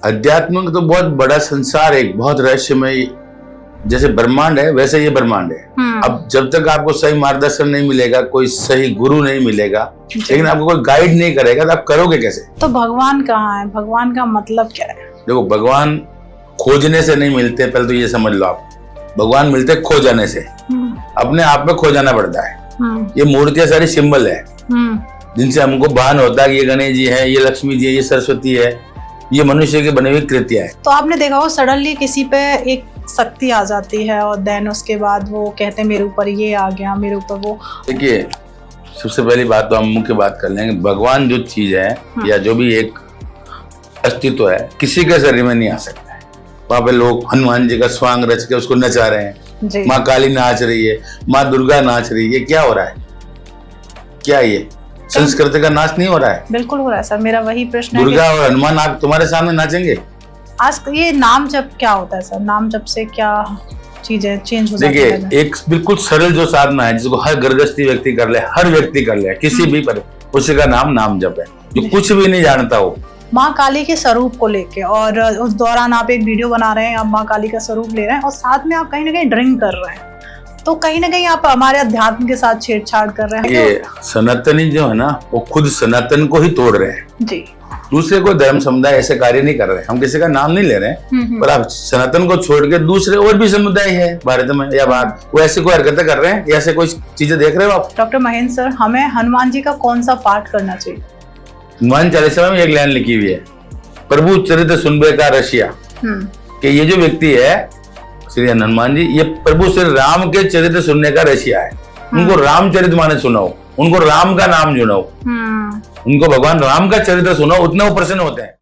अध्यात्म तो बहुत बड़ा संसार है, बहुत रहस्यमय, जैसे ब्रह्मांड है वैसे ये ब्रह्मांड है। अब जब तक आपको सही मार्गदर्शन नहीं मिलेगा, कोई सही गुरु नहीं मिलेगा, लेकिन आपको कोई गाइड नहीं करेगा तो आप करोगे कैसे? तो भगवान कहाँ है? भगवान का मतलब क्या है? देखो, भगवान खोजने से नहीं मिलते, पहले तो ये समझ लो आप। भगवान मिलते खो जाने से, अपने आप में खो जाना पड़ता है। ये मूर्तियां सारी सिंबल है जिनसे हमको भान होता है कि ये गणेश जी है, ये लक्ष्मी जी है, ये सरस्वती है, ये मनुष्य के बने हुई कृतियां है। तो आपने देखा हो सडनली किसी पे एक शक्ति आ जाती है और देन उसके बाद वो कहते हैं मेरे ऊपर ये आ गया, मेरे ऊपर वो। देखिए, सबसे पहली बात तो हम मुख्य बात कर लेंगे, भगवान जो चीज है या जो भी एक अस्तित्व है, किसी के शरीर में नहीं आ सकता है। वहाँ पे लोग हनुमान जी का स्वांग रच के उसको नचा रहे हैं, माँ काली नाच रही है, माँ दुर्गा नाच रही है, क्या हो रहा है? क्या ये संस्कृति का नाच नहीं हो रहा है? बिल्कुल हो रहा है सर, मेरा वही प्रश्न है। दुर्गा और हनुमान आप तुम्हारे सामने नाचेंगे? आज ये नाम जप क्या होता है सर? नाम जप से क्या चीजें चेंज हो जाती है? देखिए, एक बिल्कुल सरल जो साधना है जिसको हर गर्भस्थी व्यक्ति कर ले, हर व्यक्ति कर ले, किसी भी पर, उसी का नाम जप है, जो कुछ भी नहीं जानता हो। माँ काली के स्वरूप को लेके, और उस दौरान आप एक वीडियो बना रहे हैं, आप माँ काली का स्वरूप ले रहे हैं और साथ में आप कहीं ना कहीं ड्रिंक कर रहे हैं, तो कहीं ना कहीं आप हमारे अध्यात्म के साथ छेड़छाड़ कर रहे हैं। ये सनातनी जो है ना, वो खुद सनातन को ही तोड़ रहे हैं जी। दूसरे को धर्म समुदाय ऐसे कार्य नहीं कर रहे। हम किसी का नाम नहीं ले रहे हैं, पर आप सनातन को छोड़ के दूसरे और भी समुदाय है भारत में या बाहर, वो ऐसे कोई हरकतें कर रहे हैं, ऐसे कोई चीजें देख रहे हो आप? डॉक्टर महेंद्र सर, हमें हनुमान जी का कौन सा पाठ करना चाहिए? हनुमान चालीसा में एक लाइन लिखी हुई है, प्रभु चरित्र सुनबे का रसिया, कि ये जो व्यक्ति है श्री हनुमान जी, ये प्रभु श्री राम के चरित्र सुनने का रसिया है। उनको रामचरित मानस सुनाओ, उनको राम का नाम जुड़ाओ, उनको भगवान राम का चरित्र सुनाओ, उतना वो प्रसन्न होते हैं।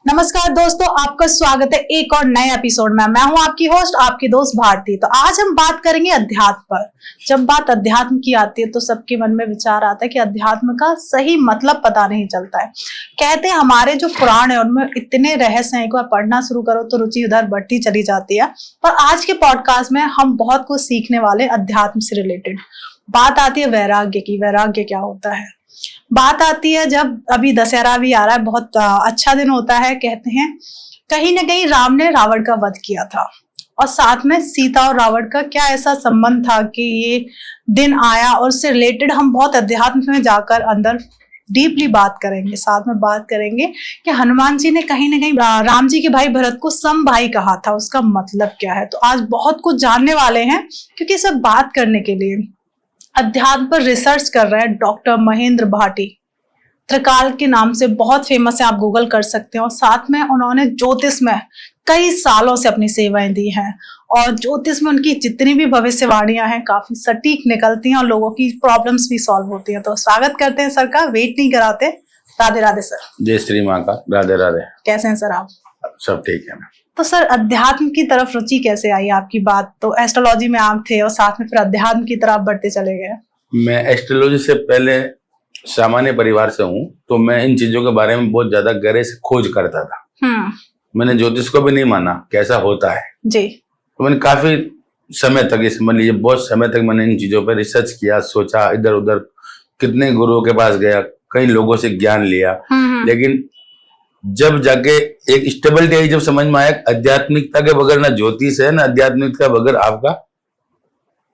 नमस्कार दोस्तों, आपका स्वागत है एक और नए एपिसोड में। मैं हूं आपकी होस्ट, आपकी दोस्त भारती। तो आज हम बात करेंगे अध्यात्म पर। जब बात अध्यात्म की आती है तो सबके मन में विचार आता है कि अध्यात्म का सही मतलब पता नहीं चलता है। कहते हैं हमारे जो पुराण है उनमें इतने रहस्य हैं, एक बार पढ़ना शुरू करो तो रुचि उधर बढ़ती चली जाती है। पर आज के पॉडकास्ट में हम बहुत कुछ सीखने वाले अध्यात्म से रिलेटेड। बात आती है वैराग्य की। वैराग्य क्या होता है? बात आती है जब अभी दशहरा भी आ रहा है, बहुत अच्छा दिन होता है। कहते हैं कहीं ना कहीं राम ने रावण का वध किया था, और साथ में सीता और रावण का क्या ऐसा संबंध था कि ये दिन आया, और उससे रिलेटेड हम बहुत अध्यात्म में जाकर अंदर डीपली बात करेंगे। साथ में बात करेंगे कि हनुमान जी ने कहीं ना कहीं राम जी के भाई भरत को सम भाई कहा था, उसका मतलब क्या है। तो आज बहुत कुछ जानने वाले हैं, क्योंकि सब बात करने के लिए अध्यात्म पर रिसर्च कर रहे हैं डॉक्टर महेंद्र भाटी। त्रिकाल के नाम से बहुत फेमस है, आप गूगल कर सकते हैं। और साथ में उन्होंने ज्योतिष में कई सालों से अपनी सेवाएं दी हैं, और ज्योतिष में उनकी जितनी भी भविष्यवाणियां हैं काफी सटीक निकलती हैं और लोगों की प्रॉब्लम्स भी सॉल्व होती हैं। तो स्वागत करते हैं सर का, वेट नहीं कराते। राधे राधे सर। जय श्री माँ का, राधे राधे। कैसे हैं सर आप? सब ठीक है। तो सर, अध्यात्म की तरफ रुचि कैसे आई आपकी? बात तो एस्ट्रोलॉजी में आप थे और साथ में फिर अध्यात्म की तरफ बढ़ते चले गए। मैं एस्ट्रोलॉजी से पहले सामान्य परिवार से हूँ, तो मैं इन चीजों के बारे में बहुत ज्यादा गहरे से खोज करता था। मैंने ज्योतिष को भी नहीं माना कैसा होता है जी। तो मैंने काफी समय तक, ये समझ लीजिए बहुत समय तक मैंने इन चीजों पर रिसर्च किया, सोचा, इधर उधर कितने गुरुओं के पास गया, कई लोगों से ज्ञान लिया। लेकिन जब जाके एक स्टेबिलिटी आई, जब समझ में आया आध्यात्मिकता के बगैर ना ज्योतिष है, ना आध्यात्मिकता के बगैर आपका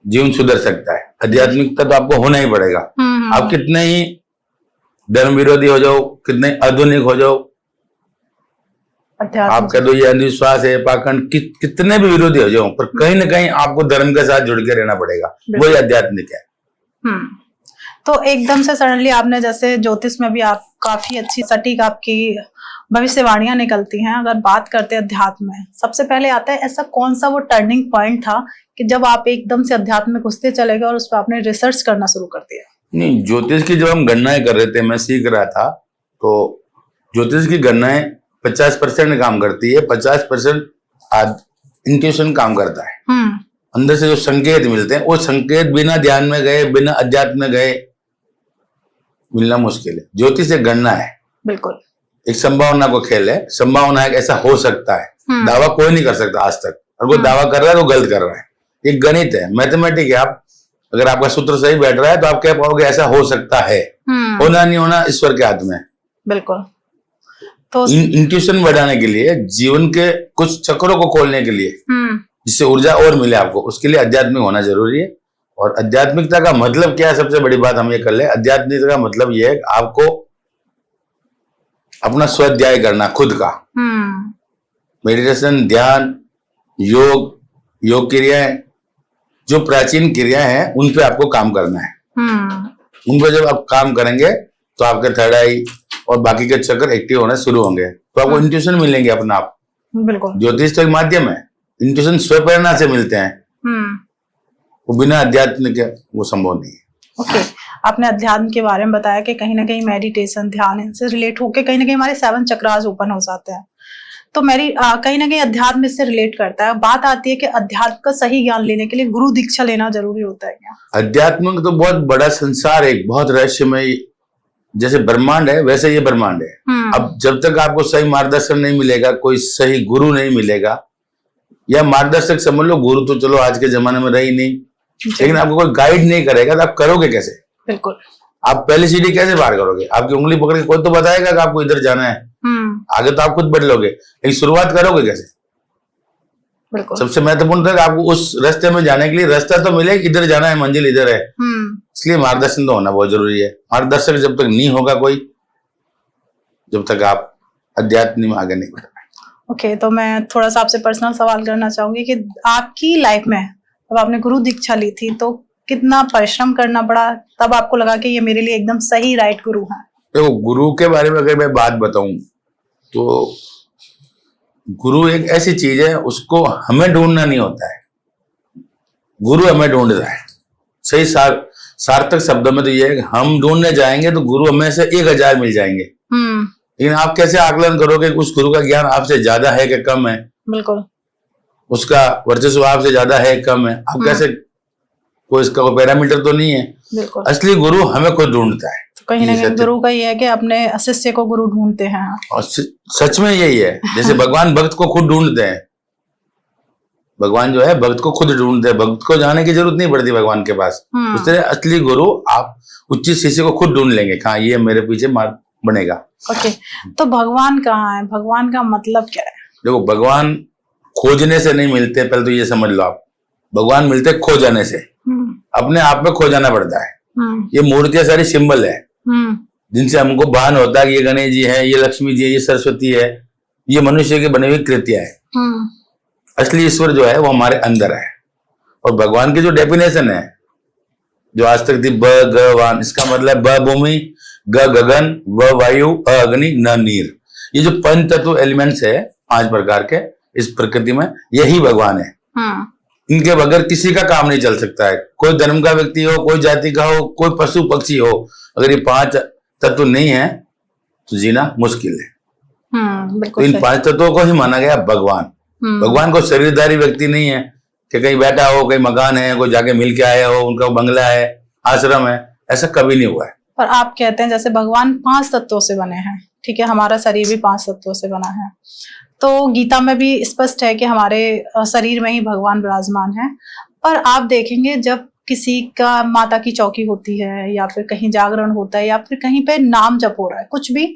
जीवन सुधर सकता है। आध्यात्मिकता तो आपको होना ही पड़ेगा। आप कितने ही धर्म विरोधी हो जाओ, कितने आधुनिक हो जाओ, आप कह दो ये अंधविश्वास है, पाखंड, कितने भी विरोधी हो जाओ, पर कहीं ना कहीं आपको धर्म के साथ जुड़ के रहना पड़ेगा, वही आध्यात्मिक है। तो एकदम से सडनली आपने, जैसे ज्योतिष में भी आप काफी अच्छी सटीक आपकी भविष्यवाणियां निकलती हैं। अगर बात करते हैं अध्यात्म में, सबसे पहले आता है ऐसा कौन सा वो टर्निंग पॉइंट था कि जब आप एकदम से अध्यात्म में घुसते चले गए और उस पर आपने रिसर्च करना शुरू कर दिया? नहीं, ज्योतिष की जब हम गणनाएं कर रहे थे, मैं सीख रहा था, तो ज्योतिष की गणनाएं 50% काम करती है, 50% इंट्यूशन काम करता है। अंदर से जो संकेत मिलते हैं, वो संकेत बिना ध्यान में गए, बिना अध्यात्म में गए मिलना मुश्किल है। ज्योतिष एक गणना है, बिल्कुल एक संभावना को खेल है। संभावना है ऐसा हो सकता है, दावा कोई नहीं कर सकता आज तक, और कोई दावा कर रहा है तो गलत कर रहा है। ये गणित है, मैथमेटिक है। आप अगर आपका सूत्र सही बैठ रहा है तो आप कह पाओगे ऐसा हो सकता है। होना नहीं होना ईश्वर के हाथ में। बिल्कुल। तो इंट्यूशन बढ़ाने के लिए, जीवन के कुछ चक्रों को खोलने के लिए, जिससे ऊर्जा और मिले आपको, उसके लिए आध्यात्मिक होना जरूरी है। और आध्यात्मिकता का मतलब क्या है, सबसे बड़ी बात हम ये कर ले, आध्यात्मिकता का मतलब ये है कि आपको अपना स्वाध्याय करना खुद का, मेडिटेशन, ध्यान, योग क्रियाएं, जो प्राचीन क्रियाएं हैं उन पे आपको काम करना है। उन पे जब आप काम करेंगे तो आपके थर्ड आई और बाकी के चक्र एक्टिव होने शुरू होंगे, तो आपको इंट्यूशन मिलेंगे अपना आप। बिल्कुल। ज्योतिष तो एक माध्यम है, इंट्यूशन स्वप्रेरणा से मिलते हैं, वो बिना अध्यात्म के वो संभव नहीं है। ओके, आपने अध्यात्म के बारे में बताया कि कहीं ना कहीं मेडिटेशन, ध्यान, इनसे रिलेट होके कहीं ना कहीं हमारे 7 चक्रास ओपन हो जाते हैं। तो कहीं ना कहीं अध्यात्म इससे रिलेट करता है। बात आती है कि अध्यात्म का सही ज्ञान लेने के लिए गुरु दीक्षा लेना जरूरी होता है क्या? अध्यात्म तो बहुत बड़ा संसार है, बहुत रहस्यमय, जैसे ब्रह्मांड है वैसे ये ब्रह्मांड है। अब जब तक आपको सही मार्गदर्शन नहीं मिलेगा, कोई सही गुरु नहीं मिलेगा, या मार्गदर्शक समझ लो, गुरु तो चलो आज के जमाने में रही नहीं, लेकिन आपको कोई गाइड नहीं करेगा तो आप करोगे कैसे? बिल्कुल। आप पहली सीढ़ी कैसे पार करोगे? आपकी उंगली पकड़ के कोई तो बताएगा कि आपको इधर जाना है, आगे तो आप खुद बढ़ लोगे, लेकिन शुरुआत करोगे कैसे? बिल्कुल। सबसे महत्वपूर्ण है आपको उस रास्ते में जाने के लिए रास्ता तो मिले, इधर जाना है, मंजिल इधर है, इसलिए मार्गदर्शन तो होना बहुत जरूरी है। मार्गदर्शक जब तक नहीं होगा कोई, जब तक आप अध्यात्म में आगे नहीं बढ़ पाए। ओके, तो मैं थोड़ा सा आपसे पर्सनल सवाल करना चाहूंगी कि आपकी लाइफ में जब आपने गुरु दीक्षा ली थी तो कितना परिश्रम करना पड़ा, तब आपको लगा कि ये मेरे लिए एकदम सही राइट गुरु है? देखो, गुरु के बारे में अगर मैं बात बताऊं तो गुरु एक ऐसी चीज है, उसको हमें ढूंढना नहीं होता है, गुरु हमें ढूंढता है। सही सार्थक शब्दों में तो ये है कि हम ढूंढने जाएंगे तो गुरु हमें से 1000 मिल जाएंगे, लेकिन आप कैसे आकलन करोगे उस गुरु का ज्ञान आपसे ज्यादा है कि कम है? बिल्कुल। उसका वर्चस्व आपसे ज्यादा है कम है? आप कैसे, कोई इसका कोई पैरामीटर तो नहीं है। बिल्कुल। असली गुरु हमें खुद ढूंढता है। तो कहीं ना कहीं गुरु का ये है कि अपने शिष्य को गुरु ढूंढते हैं, और सच में यही है, जैसे भगवान भक्त को खुद ढूंढते हैं, भगवान जो है भक्त को खुद ढूंढते हैं, भक्त को जाने की जरूरत नहीं पड़ती भगवान के पास। उस तरह असली गुरु आप उचित शिष्य को खुद ढूंढ लेंगे, हाँ ये मेरे पीछे मार्ग बनेगा। ओके, तो भगवान कहाँ है? भगवान का मतलब क्या है? देखो, भगवान खोजने से नहीं मिलते, पहले तो ये समझ लो आप, भगवान मिलते खो जाने से, अपने आप में खो जाना पड़ता है। ये मूर्तियां सारी सिंबल है जिनसे हमको भान होता है कि ये गणेश जी है, ये लक्ष्मी जी है, ये सरस्वती है, ये मनुष्य के बने हुई कृतियां है। असली ईश्वर जो है वो हमारे अंदर है। और भगवान की जो डेफिनेशन है, जो आज तक थी, भगवान, इसका मतलब ब भूमि, ग गगन, व वायु, अ अग्नि, न नीर। ये जो पंच तत्व एलिमेंट्स है 5 प्रकार के इस प्रकृति में, यही भगवान है। इनके बगैर किसी का काम नहीं चल सकता है। कोई धर्म का व्यक्ति हो, कोई जाति का हो, कोई पशु पक्षी हो, अगर ये 5 तत्व नहीं है तो जीना मुश्किल है। तो इन 5 तत्वों को ही माना गया भगवान। भगवान को शरीरधारी व्यक्ति नहीं है कि कहीं बैठा हो, कहीं मकान है, कोई जाके मिल के आया हो, उनका बंगला है, आश्रम है, ऐसा कभी नहीं हुआ है। पर आप कहते हैं जैसे भगवान 5 तत्वों से बने हैं, ठीक है, हमारा शरीर भी 5 तत्वों से बना है, तो गीता में भी स्पष्ट है कि हमारे शरीर में ही भगवान विराजमान है। पर आप देखेंगे जब किसी का माता की चौकी होती है, या फिर कहीं जागरण होता है, या फिर कहीं पे नाम जप हो रहा है, कुछ भी,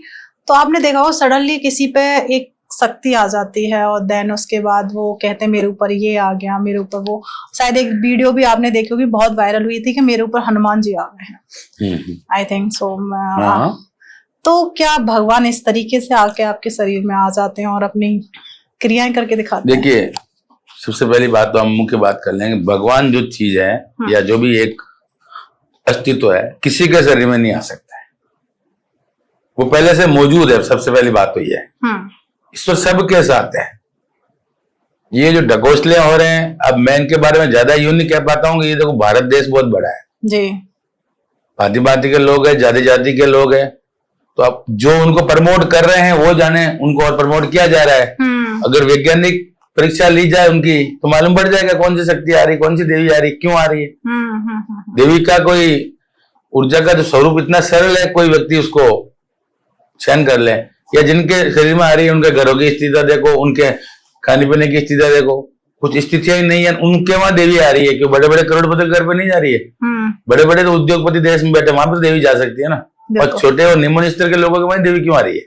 तो आपने देखा हो सडनली किसी पे एक शक्ति आ जाती है, और देन उसके बाद वो कहते हैं मेरे ऊपर ये आ गया, मेरे ऊपर वो। शायद एक वीडियो भी आपने देखी होगी, बहुत वायरल हुई थी कि मेरे ऊपर हनुमान जी आ गए हैं, आई थिंक सो। तो क्या भगवान इस तरीके से आके आपके शरीर में आ जाते हैं और अपनी क्रियाएं करके दिखाते हैं? देखिए, सबसे पहली बात तो हम मुख्य बात कर लेंगे, भगवान जो चीज है या जो भी एक अस्तित्व है, किसी के शरीर में नहीं आ सकता है, वो पहले से मौजूद है। सबसे पहली बात तो ये है, ईश्वर सबके साथ है। ये जो ढकोसले हो रहे हैं, अब मैं इनके बारे में ज्यादा यूं नहीं कह पाता हूँ कि ये देखो भारत देश बहुत बड़ा है जी, भांति भांति के लोग हैं, जाति जाति के लोग हैं, तो अब जो उनको प्रमोट कर रहे हैं वो जाने उनको और प्रमोट किया जा रहा है। अगर वैज्ञानिक परीक्षा ली जाए उनकी तो मालूम पड़ जाएगा कौन सी शक्ति आ रही, कौन सी देवी आ रही, क्यों आ रही है। देवी का कोई ऊर्जा का जो स्वरूप इतना सरल है, कोई व्यक्ति उसको सहन कर ले। या जिनके शरीर में आ रही है उनके घरों की स्थिति देखो, उनके खाने पीने की स्थिति देखो, कुछ स्थितियां ही नहीं है, उनके वहां देवी आ रही है। क्यों? बड़े बड़े करोड़पति घर पे नहीं जा रही है, बड़े बड़े तो उद्योगपति देश में बैठे, वहां पर देवी जा सकती है ना, और छोटे और निम्न स्तर के लोगों के वहां देवी क्यों आ रही है?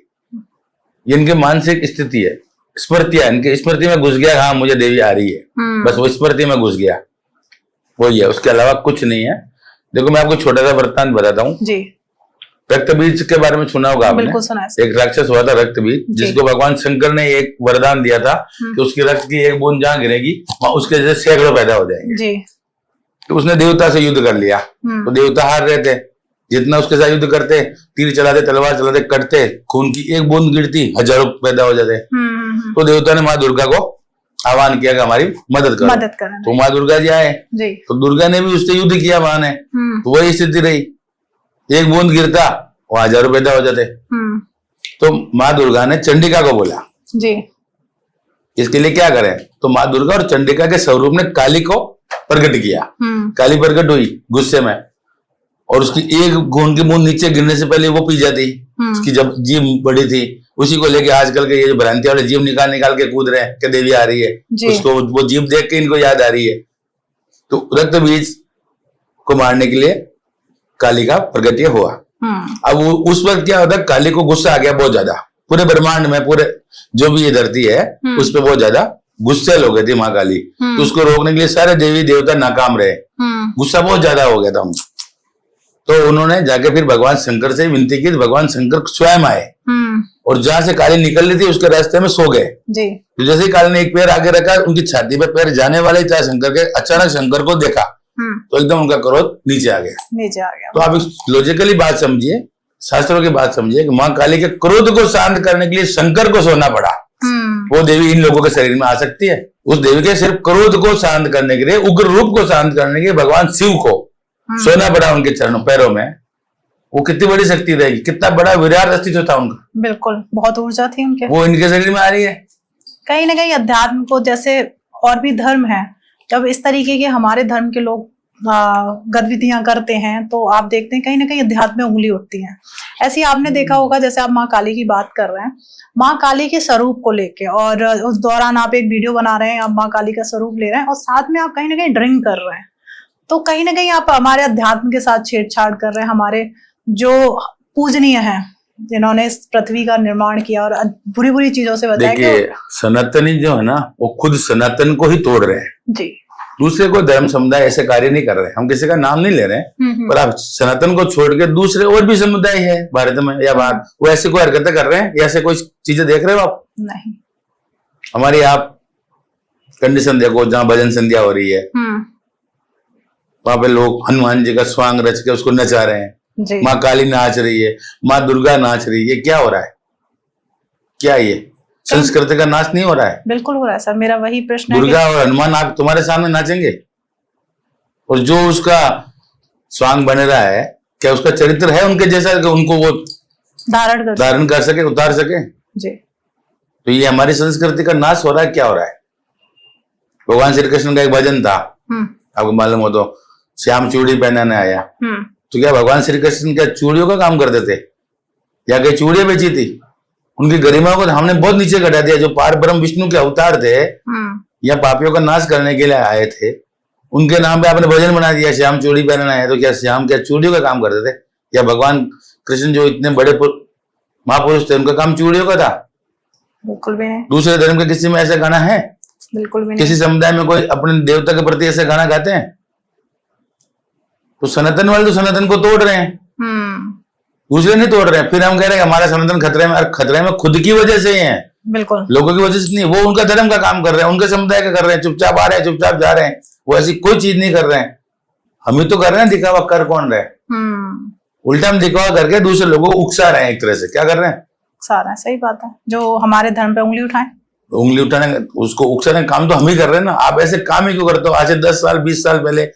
ये इनकी मानसिक स्थिति है, स्मृतियां, इनकी स्मृति में घुस गया, हाँ मुझे देवी आ रही है, बस वो स्मृति में घुस गया, वही है, उसके अलावा कुछ नहीं है। देखो मैं आपको छोटा सा वृत्तांत बताता हूँ जी। रक्त बीज के बारे में सुना होगा आपने? बिल्कुल सुना है। एक राक्षस हुआ था रक्त बीज, जिसको भगवान शंकर ने एक वरदान दिया था कि उसकी रक्त की एक बूंद जहाँ गिरेगी वहां उसके जैसे सैकड़ों पैदा हो जाएंगे जी। तो उसने देवता से युद्ध कर लिया, तो देवता हार रहे थे, जितना उसके साथ युद्ध करते, तीर चलाते, तलवार चलाते, कटते, खून की एक बूंद गिरती, हजारों पैदा हो जाते। तो देवता ने माँ दुर्गा को आह्वान किया कि हमारी मदद करो। तो माँ दुर्गा जी आए, तो दुर्गा ने भी उससे युद्ध किया माँ ने, तो वही स्थिति रही, एक बूंद गिरता वो हजारों पैदा हो जाते। तो माँ दुर्गा ने चंडिका को बोला जी, इसके लिए क्या करें? तो माँ दुर्गा और चंडिका के स्वरूप ने काली को प्रकट किया। काली प्रकट हुई गुस्से में, और उसकी एक खून की बूंद नीचे गिरने से पहले वो पी जाती। उसकी जब जीभ बड़ी थी, उसी को लेके आजकल के ये जो भ्रांति वाले जीभ निकाल के कूद रहे हैं कि देवी आ रही है, उसको वो जीभ देख के इनको याद आ रही है। तो रक्त बीज को मारने के लिए काली का प्रगट्य हुआ। अब उस वक्त क्या होता है, काली को गुस्सा आ गया बहुत ज्यादा, पूरे ब्रह्मांड में, पूरे जो भी ये धरती है उस पर बहुत ज्यादा गुस्से हो गए थे माँ काली। तो उसको रोकने के लिए सारे देवी देवता नाकाम रहे, गुस्सा बहुत ज्यादा हो गया था उनको। तो उन्होंने जाके फिर भगवान शंकर से विनती की, भगवान शंकर स्वयं आए और जहां से काली निकल रही थी उसके रास्ते में सो गए। तो जैसे ही काली ने एक पैर आगे रखा, उनकी छाती पे पैर जाने वाले था शंकर के, अचानक शंकर को देखा तो एकदम उनका क्रोध नीचे आ गया। तो आप लॉजिकली बात समझिए, शास्त्रों की बात समझिए कि माँ काली के क्रोध को शांत करने के लिए शंकर को सोना पड़ा। वो देवी इन लोगों के शरीर में आ सकती है। उस देवी के सिर्फ क्रोध को शांत करने के लिए, उग्र रूप को शांत करने के लिए भगवान शिव को सोना पड़ा उनके चरणों पैरों में। वो कितनी बड़ी शक्ति रहेगी, कितना बड़ा विराट अस्तित्व था उनका। बिल्कुल, बहुत ऊर्जा थी उनके, वो इनके शरीर में आ रही है। कहीं ना कहीं अध्यात्म को, जैसे और भी धर्म है, जब इस तरीके के हमारे धर्म के लोग गतिविधियां करते हैं तो आप देखते हैं कहीं ना कहीं अध्यात्म में उंगली उठती है। ऐसे ही आपने देखा होगा, जैसे आप माँ काली की बात कर रहे हैं, माँ काली के स्वरूप को लेके, और उस दौरान आप एक वीडियो बना रहे हैं, आप माँ काली का स्वरूप ले रहे हैं और साथ में आप कहीं ना कहीं ड्रिंक कर रहे हैं, तो कहीं ना कहीं आप हमारे अध्यात्म के साथ छेड़छाड़ कर रहे हैं। हमारे जो पूजनीय हैं, जिन्होंने इस पृथ्वी का निर्माण किया और बुरी बुरी चीजों से बचाया। देखिए सनातनी जो है ना, वो खुद सनातन को ही तोड़ रहे हैं जी। दूसरे को धर्म समुदाय ऐसे कार्य नहीं कर रहे। हम किसी का नाम नहीं ले रहे हैं, पर आप सनातन को छोड़ के दूसरे और भी समुदाय है भारत में या बाहर, वो ऐसी कोई हरकतें कर रहे हैं या ऐसे कोई चीजें देख रहे हो आप? नहीं। हमारी आप कंडीशन देखो, जहाँ भजन संध्या हो रही है वहां पे लोग हनुमान जी का स्वांग रच के उसको नचा रहे हैं, माँ काली नाच रही है, माँ दुर्गा नाच रही है। क्या हो रहा है? क्या ये संस्कृति का नाच नहीं हो रहा है? बिल्कुल हो रहा है सर, मेरा वही प्रश्न है। दुर्गा और हनुमान आप तुम्हारे सामने नाचेंगे, और जो उसका स्वांग बन रहा है, क्या उसका चरित्र है उनके जैसा कि उनको वो धारण कर सके, उतार सके जी? तो ये हमारी संस्कृति का नाश हो रहा है। क्या हो रहा है? भगवान श्री कृष्ण का एक भजन था, आपको मालूम हो तो, श्याम चूड़ी पहनाने आया। तो क्या भगवान श्री कृष्ण क्या चूड़ियों का काम करते थे या कहीं चूड़ियां बेची थी? उनकी गरिमा को हमने बहुत नीचे घटा दिया। जो पार ब्रह्म विष्णु के अवतार थे या पापियों का नाश करने के लिए आए थे, उनके नाम पे आपने भजन बना दिया, श्याम चूड़ी पहनना है। तो क्या श्याम क्या चूड़ियों का काम करते थे? या भगवान कृष्ण जो इतने बड़े महापुरुष थे, उनका काम चूड़ियों का था? बिल्कुल भी नहीं। दूसरे धर्म के किसी में ऐसा गाना है? बिल्कुल भी नहीं। किसी समुदाय में कोई अपने देवता के प्रति ऐसे गाना गाते हैं? तो सनातन वाले तो सनातन को तोड़ रहे हैं, दूसरे नहीं तोड़ रहे हैं। फिर हम कह रहे हैं हमारा सनातन खतरे में। खतरे में खुद की वजह से ही है, बिल्कुल लोगों की वजह से नहीं। वो उनका धर्म का काम कर रहे हैं, उनके समुदाय का कर रहे हैं, चुपचाप आ रहे हैं, चुपचाप जा रहे हैं। वो ऐसी कोई चीज नहीं कर रहे हैं। हम ही तो कर रहे हैं दिखावा। कर कौन रहे? उल्टा हम दिखावा करके दूसरे लोगों को उकसा रहे हैं। एक तरह से क्या कर रहे हैं? उकसा रहे हैं। सही बात है। जो हमारे धर्म पे उंगली उठाए, उंगली उठाने, उसको उकसाने का काम तो हम ही कर रहे हैं ना। आप ऐसे काम ही क्यों करते हो? आज से 10 साल 20 साल पहले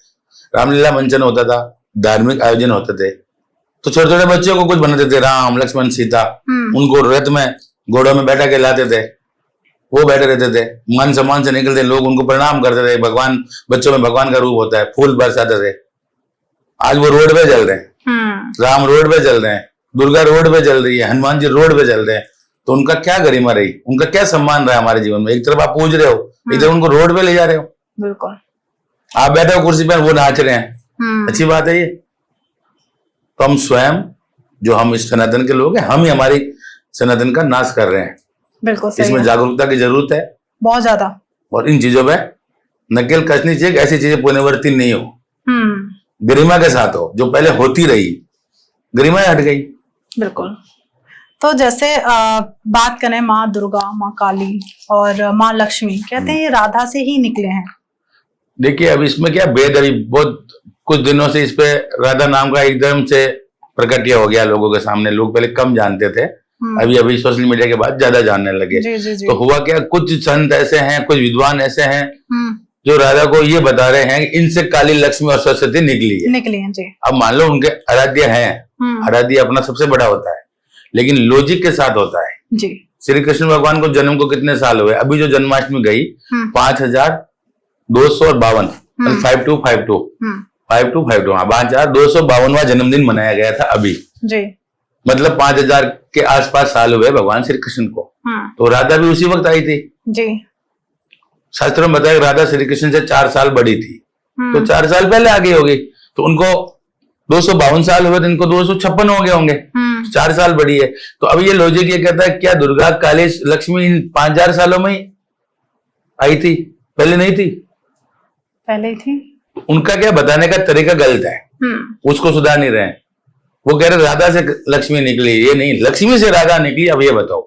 रामलीला मंचन होता था, धार्मिक आयोजन होते थे, तो छोटे छोटे बच्चों को कुछ बनाते थे, राम लक्ष्मण सीता, उनको रथ में घोड़ों में बैठा के लाते थे, वो बैठे रहते थे, मान सम्मान से निकलते, लोग उनको प्रणाम करते थे। भगवान, बच्चों में भगवान का रूप होता है, फूल बरसाते थे। आज वो रोड पे चल रहे हैं, राम रोड पे चल रहे हैं, दुर्गा रोड पे चल रही है, हनुमान जी रोड पे चल रहे हैं। तो उनका क्या गरिमा रही, उनका क्या सम्मान रहा हमारे जीवन में? एक तरफ आप पूज रहे हो, इधर उनको रोड पे ले जा रहे हो। बिल्कुल। आप बैठे हो कुर्सी पर, वो नाच रहे हैं। अच्छी बात है ये? तो हम स्वयं, जो हम इस सनातन के लोग हैं, हम ही हमारी सनातन का नाश कर रहे हैं। बिल्कुल सही इसमें है। जागरूकता की जरूरत है बहुत ज्यादा। और इन चीजों पे नकेल कसनी चाहिए कि ऐसी चीजें पुनरावृत्ति नहीं हो, गरिमा के साथ हो। जो पहले होती रही गरिमा हट गई। बिल्कुल। तो जैसे बात करें माँ दुर्गा, माँ काली और माँ लक्ष्मी, कहते हैं ये राधा से ही निकले हैं। देखिए अब इसमें क्या भेद, अभी बहुत कुछ दिनों से इस पे राधा नाम का एकदम से प्रकट्य हो गया लोगों के सामने। लोग पहले कम जानते थे, अभी अभी सोशल मीडिया के बाद ज्यादा जानने लगे। जी, जी, जी। तो हुआ क्या, कुछ संत ऐसे हैं, कुछ विद्वान ऐसे हैं जो राधा को ये बता रहे हैं कि इनसे काली, लक्ष्मी और सरस्वती निकली है जी। अब मान लो उनके आराध्य हैं, आराध्य अपना सबसे बड़ा होता है, लेकिन लॉजिक के साथ होता है जी। श्री कृष्ण भगवान को जन्म को कितने साल हुए? अभी जो जन्माष्टमी गई 5252 5252 हाँ 5252वां जन्मदिन मनाया गया था अभी जी। मतलब 5000 के आसपास साल हुए भगवान श्री कृष्ण को। तो राधा भी उसी वक्त आई थी जी। शास्त्रों में बताया राधा श्री कृष्ण से 4 साल बड़ी थी, तो 4 साल पहले आ गई होगी। तो उनको 252 साल हुए तो इनको 256 हो गए होंगे, 4 साल बड़ी है। तो अब ये लॉजिक ये कहता है क्या दुर्गा, काली, लक्ष्मी इन 5000 सालों में ही आई थी? पहले नहीं थी, पहले थी। उनका क्या बताने का तरीका गलत है, उसको सुधार नहीं रहे। वो कह रहे राधा से लक्ष्मी निकली, ये नहीं, लक्ष्मी से राधा निकली। अब ये बताओ,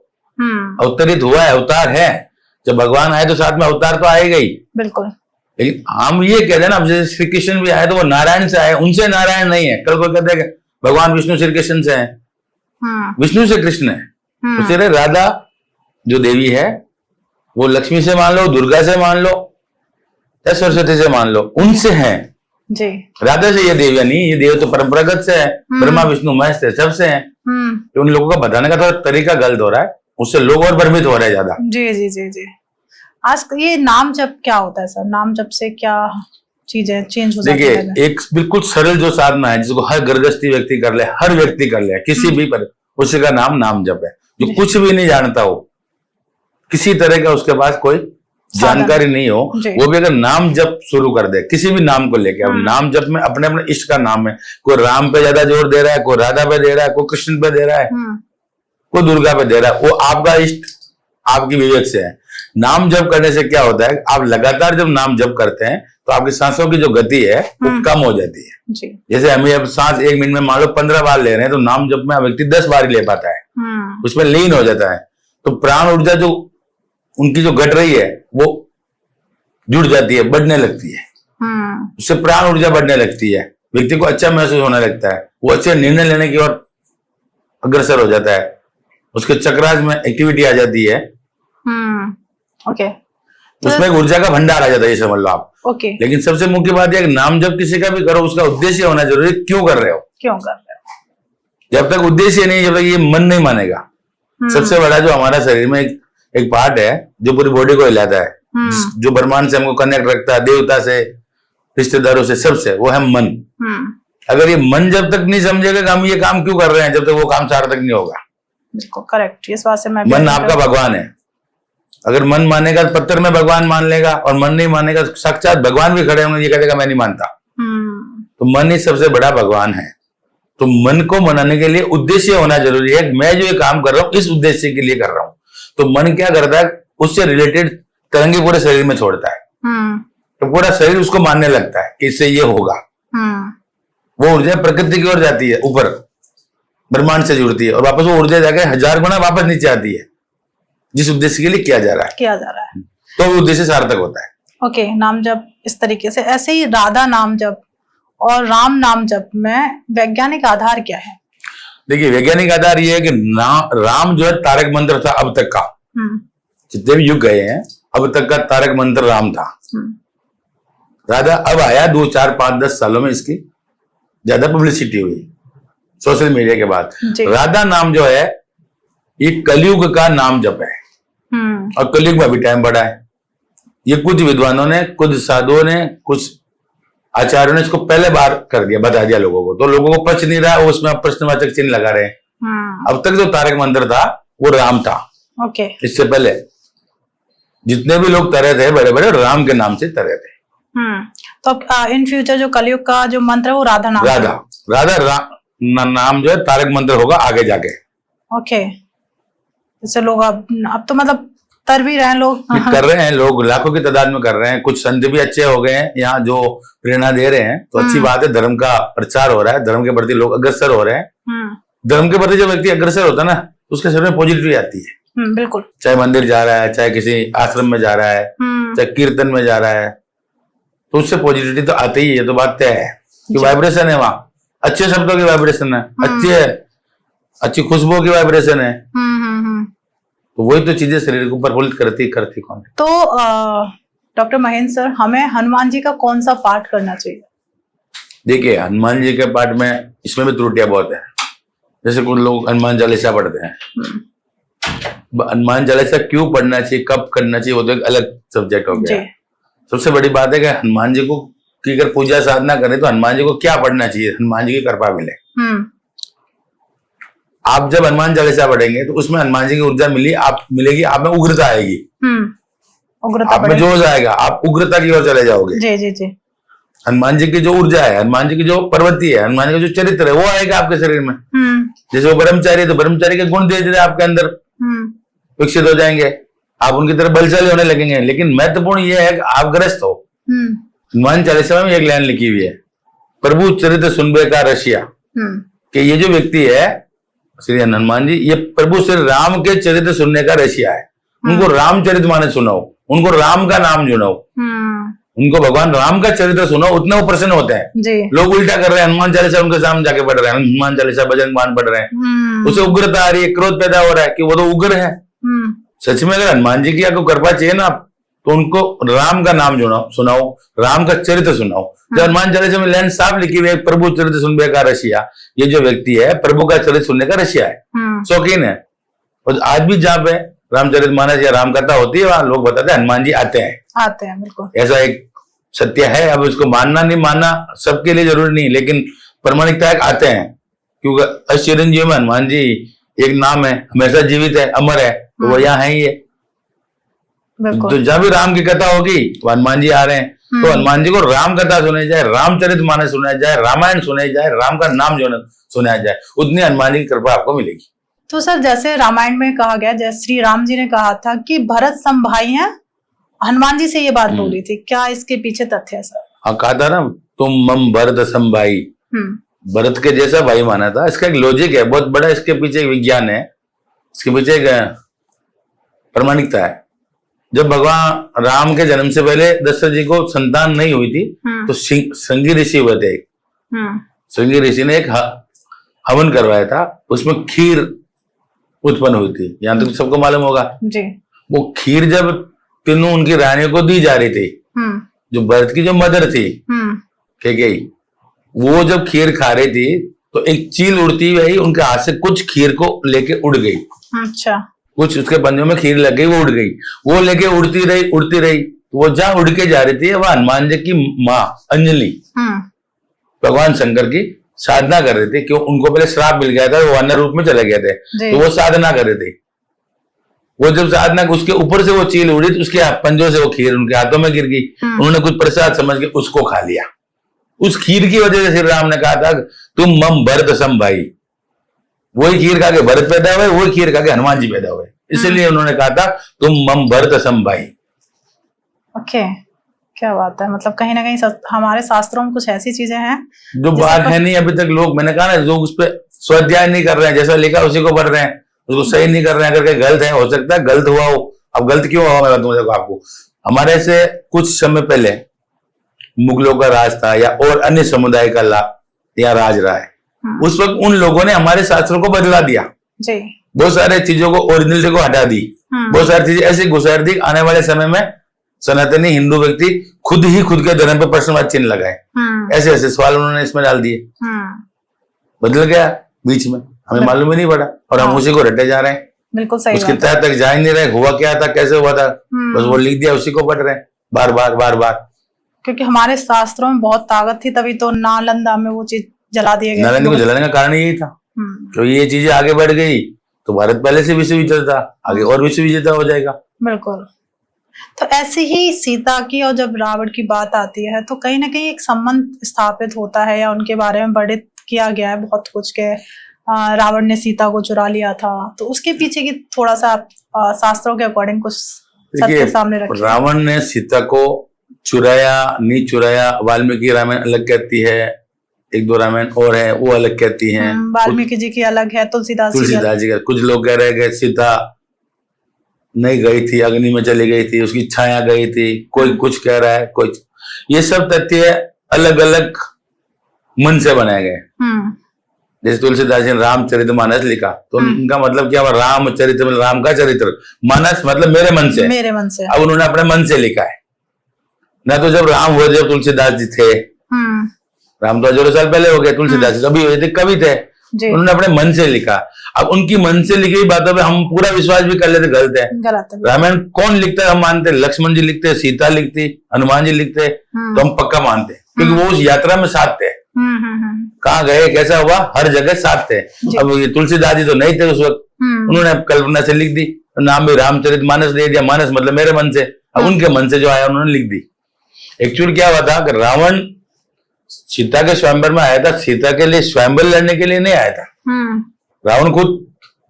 अवतरित हुआ है, अवतार है, जब भगवान आए तो साथ में अवतार तो आएगा ही। बिल्कुल। लेकिन हम ये कहते हैं ना, अब जैसे श्री कृष्ण भी आए तो वो नारायण से आए, उनसे नारायण नहीं है। कल कोई कहते हैं भगवान विष्णु श्री कृष्ण से है, विष्णु से कृष्ण है। उससे राधा जो देवी है वो लक्ष्मी से मान लो, दुर्गा से मान लो या सरस्वती से मान लो, उनसे है जी। राधा से ये देवियां नहीं, ये देव तो परंपरागत से है, ब्रह्मा विष्णु महेश से सबसे है। तो उन लोगों का बताने का थोड़ा तरीका गलत हो रहा है, उससे लोग और भ्रमित हो रहे हैं ज्यादा। जी जी जी जी। आज ये नाम जप क्या होता है सर? नाम जप से क्या चीजें चेंज हो जाती है? देखिए एक बिल्कुल सरल जो साधना है जिसको हर गृहस्थी व्यक्ति कर ले, हर व्यक्ति कर ले, किसी भी पर, उसी का नाम जप है। जो कुछ भी नहीं जानता हो, किसी तरह का उसके पास कोई जानकारी नहीं हो, वो भी अगर नाम जप शुरू कर दे किसी भी नाम को लेके, अब नाम जप में अपने अपने इष्ट का नाम है, कोई राम पे ज्यादा जोर दे रहा है, कोई राधा पे दे रहा है, कोई कृष्ण पे दे रहा है, कोई दुर्गा पे दे रहा है, वो आपका इष्ट आपकी विवेक से है। नाम जप करने से क्या होता है, आप लगातार जब नाम जप करते हैं तो आपकी सांसों की जो गति है वो कम हो जाती है जी। जैसे हमें अब सांस 1 मिनट में मान लो 15 बार ले रहे हैं, तो नाम जप में व्यक्ति 10 बार ही ले पाता है, उसमें लीन हो जाता है। तो प्राण ऊर्जा जो उनकी जो घट रही है वो जुड़ जाती है, बढ़ने लगती है, उससे प्राण ऊर्जा बढ़ने लगती है, व्यक्ति को अच्छा महसूस होने लगता है, वो अच्छे निर्णय लेने की ओर अग्रसर हो जाता है, उसके चक्रास में एक्टिविटी आ जाती है। ओके। उसमें ऊर्जा का भंडार आ जाता है, ये समझ लो आप। ओके। लेकिन सबसे मुख्य बात यह नाम जब किसी का भी करो उसका उद्देश्य होना जरूरी है, क्यों कर रहे हो, क्यों कर रहे हो? जब तक उद्देश्य नहीं, जब तक ये मन नहीं मानेगा। सबसे बड़ा जो हमारा शरीर में एक पार्ट है जो पूरी बॉडी को हिलाता है, जो ब्रह्मांड से हमको कनेक्ट रखता है, देवता से, रिश्तेदारों से, सबसे, वो है मन। अगर ये मन जब तक नहीं समझेगा कि हम ये काम क्यों कर रहे हैं, जब तक वो काम सार्थक नहीं होगा। बिल्कुल करेक्ट, इस बात से मैं मन आपका भगवान है। अगर मन मानेगा तो पत्थर में भगवान मान लेगा, और मन नहीं मानेगा तो साक्षात भगवान भी खड़े होंगे, ये कहेगा मैं नहीं मानता। तो मन ही सबसे बड़ा भगवान है। तो मन को मनाने के लिए उद्देश्य होना जरूरी है, मैं जो ये काम कर रहा हूँ इस उद्देश्य के लिए कर रहा हूँ। तो मन क्या करता है, उससे रिलेटेड तरंगे पूरे शरीर में छोड़ता है, तो पूरा शरीर उसको मानने लगता है कि इससे ये होगा। वो ऊर्जा प्रकृति की ओर जाती है, ऊपर ब्रह्मांड से जुड़ती है, और वापस वो ऊर्जा जाकर 1000 गुना वापस नीचे आती है, जिस उद्देश्य के लिए किया जा रहा है, तो वो उद्देश्य सार्थक होता है। ओके। नाम जप इस तरीके से, ऐसे ही राधा नाम जप और राम नाम जप में वैज्ञानिक आधार क्या है? देखिए वैज्ञानिक आधार ये है कि राम जो है तारक मंत्र था अब तक का, जितने भी युग गए हैं अब तक का तारक मंत्र राम था। राधा अब आया 2, 4, 5, 10 सालों में इसकी ज्यादा पब्लिसिटी हुई सोशल मीडिया के बाद। राधा नाम जो है ये कलयुग का नाम जप है, और कलयुग में अभी टाइम बढ़ा है। ये कुछ विद्वानों ने, कुछ साधुओं ने, कुछ आचार्यों ने इसको पहले बार कर दिया, बता दिया लोगों को, तो लोगों को पच नहीं रहा, उसमें आप प्रश्नवाचक चिन्ह लगा रहे हैं। अब तक जो तारक मंत्र था वो राम था। ओके। इससे पहले जितने भी लोग तरे थे बड़े बड़े राम के नाम से तरे थे। तो इन फ्यूचर जो कलयुग का जो मंत्र है वो राधा नाम, राधा नाम जो है तारक मंत्र होगा आगे जाके। ओके। जैसे लोग अब तो मतलब तर भी रहे हैं लोग। कर रहे हैं लोग, लाखों की तादाद में कर रहे हैं। कुछ संत भी अच्छे हो गए हैं यहाँ जो प्रेरणा दे रहे हैं, तो अच्छी बात है। धर्म का प्रचार हो रहा है, धर्म के प्रति लोग अग्रसर हो रहे हैं। धर्म के प्रति जो व्यक्ति अग्रसर होता है ना, उसके शरीर में पॉजिटिविटी आती है। बिल्कुल। चाहे मंदिर जा रहा है, चाहे किसी आश्रम में जा रहा है, चाहे कीर्तन में जा रहा है, तो उससे पॉजिटिविटी तो आती ही है। तो बात तय है कि वाइब्रेशन है, वहां अच्छे शब्दों की वाइब्रेशन है, अच्छी खुशबू की वाइब्रेशन है। तो वही तो चीजें शरीर को प्रफुल्लित करती कौन है। तो डॉक्टर महेंद्र सर, हमें हनुमान जी का कौन सा पाठ करना चाहिए? देखिए, हनुमान जी के पाठ में इसमें भी त्रुटियां बहुत है। जैसे कुछ लोग हनुमान चालीसा पढ़ते हैं। हनुमान चालीसा क्यों पढ़ना चाहिए, कब करना चाहिए, वो तो एक अलग सब्जेक्ट हो गया। सबसे बड़ी बात है कि हनुमान जी को की अगर पूजा साधना करें तो हनुमान जी को क्या पढ़ना चाहिए, हनुमान जी की कृपा मिले। आप जब हनुमान चालीसा पढ़ेंगे तो उसमें हनुमान जी की ऊर्जा मिलेगी, आप में उग्रता आएगी, आप में जोश आएगा, आप उग्रता की ओर चले जाओगे। जी जी जी। हनुमान जी की जो ऊर्जा है, हनुमान जी की जो प्रवृत्ति है, हनुमान जी का जो चरित्र है, वो आएगा आपके शरीर में। जैसे वो ब्रह्मचारी है तो ब्रह्मचारी के गुण धीरे धीरे आपके अंदर विकसित हो जाएंगे, आप उनकी तरफ बलशाली होने लगेंगे। लेकिन महत्वपूर्ण ये है कि आप ग्रस्त हो। हनुमान चालीसा में एक लाइन लिखी हुई है, प्रभु चरित्र सुनबे का रसिया, कि ये जो व्यक्ति है श्री हनुमान जी, ये प्रभु श्री राम के चरित्र सुनने का रसिया है। उनको रामचरित मानस सुनाओ, उनको राम का नाम सुनाओ, उनको भगवान राम का चरित्र सुनाओ, उतना वो प्रसन्न होते हैं। लोग उल्टा कर रहे हैं, हनुमान चालीसा उनके सामने जाके पढ़ रहे हैं, हनुमान चालीसा भजन मान पढ़ रहे हैं, उसे उग्रता आ रही है, क्रोध पैदा हो रहा है कि वो तो उग्र है। सच में अगर हनुमान जी की आपको कृपा चाहिए ना, तो उनको राम का नाम सुनाओ, राम का चरित्र सुनाओ। जब हनुमान चालीसा में लाइन साफ लिखी हुई है, प्रभु चरित्र सुनबे का रसिया, ये जो व्यक्ति है प्रभु का चरित्र सुनने का रसिया है, शौकीन है। और आज भी जहाँ पे रामचरित मानस या राम कथा होती है, वहां लोग बताते हैं हनुमान जी आते हैं बिल्कुल। ऐसा एक सत्य है। अब इसको मानना नहीं मानना सबके लिए जरूरी नहीं, लेकिन प्रमाणिकता है आते हैं, क्योंकि चिरंजीवी में हनुमान जी एक नाम है, हमेशा जीवित है, अमर है, तो वो यहाँ है ही है। तो जब भी राम की कथा होगी वो हनुमान जी आ रहे हैं, तो हनुमान जी को राम कथा सुनाई जाए, रामचरित मानस सुनाया जाए, रामायण सुनाई जाए, राम का नाम जो सुनाया जाए, उतनी हनुमान जी की कृपा आपको मिलेगी। तो सर, जैसे रामायण में कहा गया, जैसे श्री राम जी ने कहा था कि भरत सम भाई हैं, हनुमान जी से ये बात बोली थी, क्या इसके पीछे तथ्य है सर? हाँ, कहा था ना, तुम मम भरत सम भाई, भरत के जैसा भाई माना था। इसका एक लॉजिक है बहुत बड़ा, इसके पीछे एक विज्ञान है, इसके पीछे एक प्रामाणिकता है। जब भगवान राम के जन्म से पहले दशरथ जी को संतान नहीं हुई थी, तो श्रृंगी ऋषि हुए थे। श्रृंगी ऋषि ने एक हवन करवाया था, उसमें खीर उत्पन्न हुई थी, यहाँ तक सबको मालूम होगा जी। वो खीर जब तीनों उनकी रानियों को दी जा रही थी, जो भरत की जो मदर थी कैकेयी, वो जब खीर खा रही थी तो एक चील उड़ती हुई उनके हाथ से कुछ खीर को लेके उड़ गई। अच्छा। कुछ उसके पंजों में खीर लग गई, वो उड़ गई। वो लेके उड़ती रही। वो जहां उड़ के जा रही थी, वह हनुमान जी की माँ अंजलि भगवान शंकर की साधना कर रहे थे, क्यों उनको पहले श्राप मिल गया था, वो अन्य रूप में चले गए थे, तो वो साधना कर रहे थे। वो जब साधना, उसके ऊपर से वो चील उड़ी तो उसके पंजों से वो खीर उनके हाथों में गिर गई। उन्होंने कुछ प्रसाद समझ के उसको खा लिया। उस खीर की वजह से श्री राम ने कहा था तुम मम भरत सम भाई, वही खीर खा के भरत पैदा हुए, वही खीर खा के हनुमान जी पैदा हुए, इसलिए उन्होंने कहा था तुम मम भरत सम भाई। ओके, क्या बात है। मतलब कहीं ना कहीं हमारे शास्त्रों में कुछ ऐसी चीजें हैं जो बात है नहीं अभी तक लोग, मैंने कहा ना, लोग उस पर स्वाध्याय नहीं कर रहे हैं, जैसा लिखा उसी को पढ़ रहे हैं, उसको सही नहीं कर रहे हैं, करके गलत है। हो सकता है गलत हुआ हो, अब गलत क्यों हुआ मैं बताऊं आपको। हमारे से कुछ समय पहले मुगलों का राज था या और अन्य समुदाय का या राज रहा है, उस वक्त उन लोगों ने हमारे शास्त्रों को बदला दिया जी। बहुत सारे चीजों को, ओरिजिनलिटी को हटा दी, बहुत सारी चीजें ऐसी घुसार दी। आने वाले समय में सनातनी हिंदू व्यक्ति खुद के धर्म पर प्रश्नवाची चिन्ह लगाए, ऐसे ऐसे सवाल उन्होंने इसमें डाल दिए, बदल गया बीच में, हमें मालूम ही नहीं पड़ा, और हम उसी को रटे जा रहे हैं। बिल्कुल सही, उसके तह तक जा ही नहीं रहे, हुआ क्या था, कैसे हुआ था, बस वो लिख दिया, उसी को पढ़ रहे हैं बार बार। क्योंकि हमारे शास्त्रों में बहुत ताकत थी, तभी तो नालंदा में वो चीज जला दिया गया। नालंदा को जलाने का कारण यही था, क्योंकि ये चीजें आगे बढ़ गई तो भारत पहले से विश्व विजेता था, आगे और विश्व विजेता हो जाएगा। बिल्कुल। तो ऐसे ही सीता की और जब रावण की बात आती है, तो कहीं ना कहीं एक संबंध स्थापित होता है, या उनके बारे में वर्णित किया गया है बहुत कुछ के, रावण ने सीता को चुरा लिया था, तो उसके पीछे की थोड़ा सा आप शास्त्रों के अकॉर्डिंग कुछ सत्य सामने रखिए। रावण ने सीता को चुराया नहीं चुराया, वाल्मीकि रामायण अलग कहती है, एक दो रामायण और है वो अलग कहती हैं। वाल्मीकि जी की अलग है, तुलसीदास जी का। कुछ लोग कह रहे हैं कि सीता नहीं गई थी, अग्नि में चली गई थी, उसकी छाया गई थी, कोई कुछ कह रहा है, कोई। ये सब तथ्य अलग अलग मन से बनाए गए। जैसे तुलसीदास जी ने रामचरितमानस लिखा, तो उनका मतलब क्या हुआ, रामचरित मतलब राम का चरित्र, मानस मतलब मेरे मन से। अब उन्होंने अपने मन से लिखा है ना। तो जब राम हुए, जब तुलसीदास जी थे, राम तो हजारों साल पहले हो गए, तुलसीदास जी कभी हुए थे, कवि थे, उन्होंने अपने मन से लिखा। अब उनकी मन से लिखी हुई बातों पे हम पूरा विश्वास भी कर लेते, गलत है। रामायण कौन लिखता है हम मानते, लक्ष्मण जी लिखते, सीता लिखती, हनुमान जी लिखते, तो हम पक्का मानते, क्योंकि वो उस यात्रा में साथ थे। कहाँ गए, कैसा हुआ, हर जगह साथ थे। अब ये तुलसीदास जी तो नहीं थे उस वक्त, उन्होंने कल्पना से लिख दी, नाम भी रामचरितमानस दे दिया, मानस मतलब मेरे मन से। अब उनके मन से जो आया उन्होंने लिख दी। एक्चुअल क्या हुआ था कि रावण सीता के स्वयंवर में आया था, सीता के लिए स्वयंवर लड़ने के लिए नहीं आया था। रावण खुद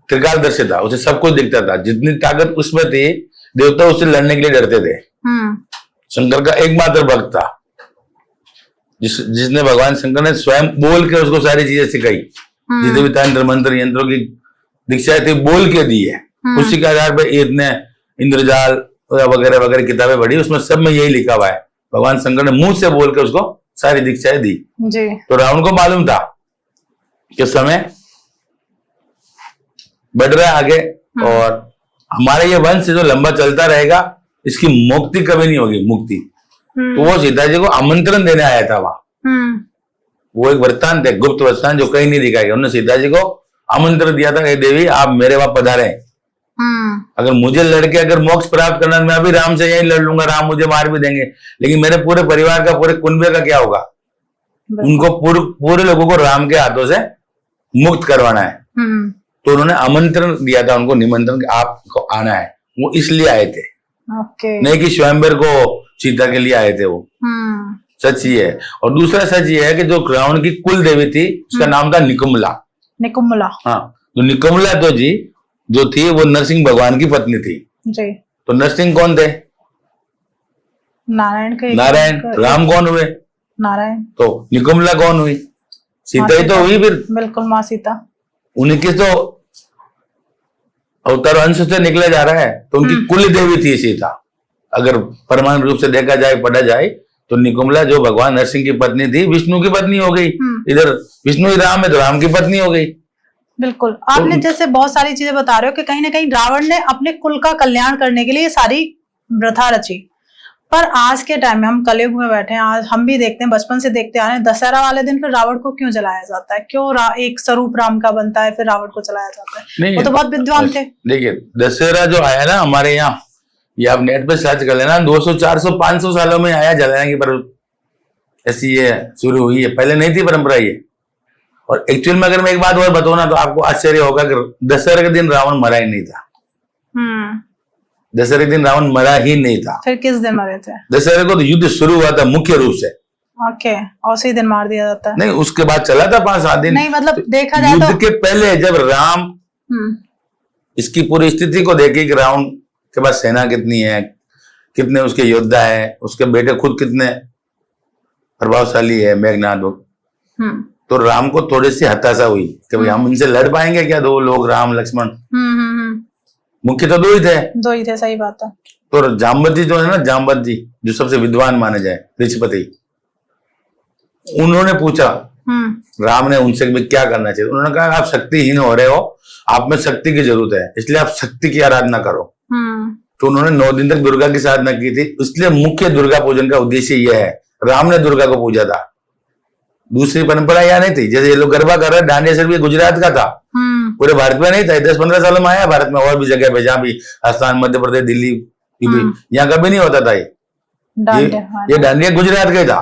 त्रिकालदर्शी था, उसे सब कुछ दिखता था, जितनी ताकत उसमें थी, देवता उससे लड़ने के लिए डरते थे। शंकर का एकमात्र भक्त था, जिसने भगवान शंकर ने स्वयं बोल के उसको सारी चीजें सिखाई, जितने भी तंत्र मंत्र यंत्रों की दीक्षा थी बोल के दी है। उसी के आधार पर इतने इंद्रजाल वगैरह वगैरह किताबें पढ़ी, उसमें सब में यही लिखा हुआ है, भगवान शंकर ने मुंह से बोल के उसको सारी दीक्षाएं दी जी। तो रावण को मालूम था कि समय बढ़ रहा है आगे, और हमारा ये वंश जो लंबा चलता रहेगा, इसकी मुक्ति कभी नहीं होगी, मुक्ति। तो वो सीता जी को आमंत्रण देने आया था वहां। वो एक वृत्तांत है, गुप्त वृत्तांत, जो कहीं नहीं दिखाया गया। उन्होंने सीता जी को आमंत्रण दिया था कि देवी आप मेरे वहां पधारे, अगर मुझे लड़के अगर मोक्ष प्राप्त करना, मैं अभी राम से यही लड़ लूंगा, राम मुझे मार भी देंगे, लेकिन मेरे पूरे परिवार का, पूरे कुनबे का क्या होगा? उनको पूरे लोगों को राम के हाथों से मुक्त करवाना है। तो उन्होंने आमंत्रण दिया था उनको, निमंत्रण, आपको आना है। वो इसलिए आए थे, नहीं कि स्वयंवर को सीता के लिए आए थे वो। सच ये है। और दूसरा सच ये है कि जो रावण की कुल देवी थी, उसका नाम था निकुम्ला। हाँ, तो निकुम्ला तो जी जो थी वो नरसिंह भगवान की पत्नी थी जी। तो नरसिंह कौन थे? नारायण। राम कौन हुए? नारायण। तो निकुम्ला कौन हुई? सीता ही तो हुई फिर। बिल्कुल, माँ सीता। उन्हीं की तो अवतार अंश से निकला जा रहा है, तो उनकी कुल देवी थी सीता। अगर परमाणु रूप से देखा जाए, पढ़ा जाए, तो निकुम्ला जो भगवान नरसिंह की पत्नी थी, विष्णु की पत्नी हो गई। इधर विष्णु ही राम है, तो राम की पत्नी हो गई। बिल्कुल, आपने जैसे बहुत सारी चीजें बता रहे हो कि कहीं ना कहीं रावण ने अपने कुल का कल्याण करने के लिए सारी प्रथा रची। पर आज के टाइम में हम कलयुग में बैठे हैं, आज हम भी देखते हैं, बचपन से देखते आ रहे हैं, दशहरा वाले दिन फिर रावण को क्यों जलाया जाता है? क्यों एक स्वरूप राम का बनता है, फिर रावण को जलाया जाता है? वो तो बहुत विद्वान थे। देखिए, दशहरा जो आया ना हमारे यहाँ, ये आप नेट पे सर्च कर लेना, 200, 400, 500 सालों में आया जलाने की, पर ऐसी ये शुरू हुई है, पहले नहीं थी परंपरा ये। और एक्चुअल में अगर मैं एक बात और बताऊं ना, तो आपको आश्चर्य होगा कि दशहरे के दिन रावण मरा ही नहीं था। दशहरे के दिन रावण मरा ही नहीं था। फिर किस दिन मरे थे? दशहरे को तो युद्ध शुरू हुआ था मुख्य रूप से। ओके, और उसी दिन मार दिया जाता है? नहीं, उसके बाद चला था 5-7 दिन। नहीं, मतलब देखा जाए युद्ध के पहले जब राम इसकी पूरी स्थिति को देखे कि रावण के पास सेना कितनी है, कितने उसके योद्धा है, उसके बेटे खुद कितने प्रभावशाली है, मेघनाद, तो राम को थोड़ी सी हताशा हुई कि भाई हम इनसे लड़ पाएंगे क्या? 2 लोग, राम लक्ष्मण, मुख्य तो 2 ही थे। सही बात है। तो जाम्बत जी जो है ना, जाम्बत जी जो सबसे विद्वान माने जाए ऋषिपति, उन्होंने पूछा राम ने उनसे भी क्या करना चाहिए। उन्होंने कहा आप शक्तिहीन हो रहे हो, आप में शक्ति की जरूरत है, इसलिए आप शक्ति की आराधना करो। तो उन्होंने 9 दिन तक दुर्गा की साधना की थी। इसलिए मुख्य दुर्गा पूजन का उद्देश्य यह है, राम ने दुर्गा को पूजा था, दूसरी परंपरा यहाँ नहीं थी। जैसे ये लोग गरबा कर रहे हैं, डांडिया सिर्फ गुजरात का था, पूरे भारत में नहीं था। 10-15 सालों में आया भारत में, और भी जगह पे, जहाँ भी राजस्थान, मध्य प्रदेश, दिल्ली, यहाँ कभी नहीं होता था ये डांडिया गुजरात का ही था।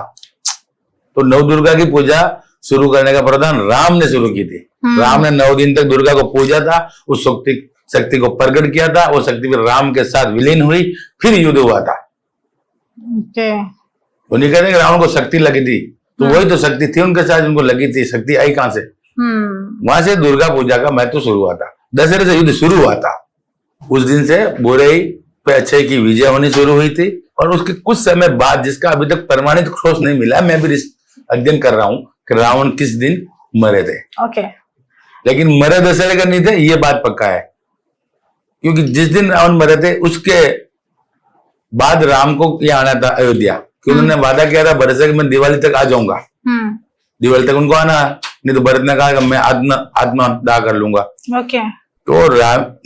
तो नव दुर्गा की पूजा शुरू करने का प्रधान राम ने शुरू की थी। राम ने 9 दिन तक दुर्गा को पूजा था, उस शक्ति को प्रकट किया था, वो शक्ति फिर राम के साथ विलीन हुई, फिर युद्ध हुआ था। उन्हीं कहते हैं कि रावण को शक्ति लगी थी, तो वही तो शक्ति थी उनके साथ, उनको लगी थी। शक्ति आई कहां से? वहां से दुर्गा पूजा का महत्व शुरू हुआ था, दशहरे से युद्ध शुरू हुआ था। उस दिन से बुराई पे अच्छाई की विजय होनी शुरू हुई थी, और उसके कुछ समय बाद, जिसका अभी तक प्रमाणित ठोस नहीं मिला, मैं भी अध्ययन कर रहा हूं कि रावण किस दिन मरे थे। ओके। लेकिन मरे दशहरे का नहीं थे, ये बात पक्का है, क्योंकि जिस दिन रावण मरे थे उसके बाद राम को यहाँ आना था अयोध्या, कि उन्होंने वादा किया था भरत से कि मैं दिवाली तक आ जाऊंगा। दिवाली तक उनको आना, नहीं तो भरत ने कहा कि मैं आत्मदाह कर लूंगा। ओके। तो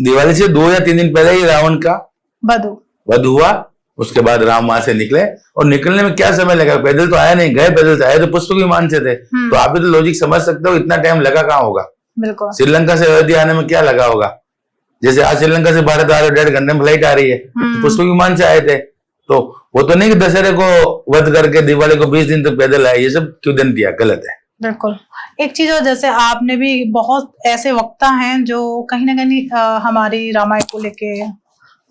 दिवाली से 2 या 3 दिन पहले ही रावण का वध हुआ। उसके बाद राम वहां से निकले, और निकलने में क्या समय लगा, पैदल तो आया नहीं, गए पैदल से, आए तो पुष्पक विमान से थे। तो आप भी तो लॉजिक समझ सकते हो, इतना टाइम लगा कहाँ होगा। बिल्कुल। श्रीलंका से अयोध्या आने में क्या लगा होगा, जैसे आज श्रीलंका से भारत आ रहे 1.5 घंटे में फ्लाइट आ रही है, तो पुष्पक विमान से आए थे। तो वो तो नहीं कि दशहरे को वध करके दिवाली को 20 दिन तक पैदल आए, ये सब क्यों दिन दिया, गलत है। बिल्कुल। एक चीज और, जैसे आपने भी, बहुत ऐसे वक्ता हैं जो कहीं ना कहीं हमारी रामायण को लेके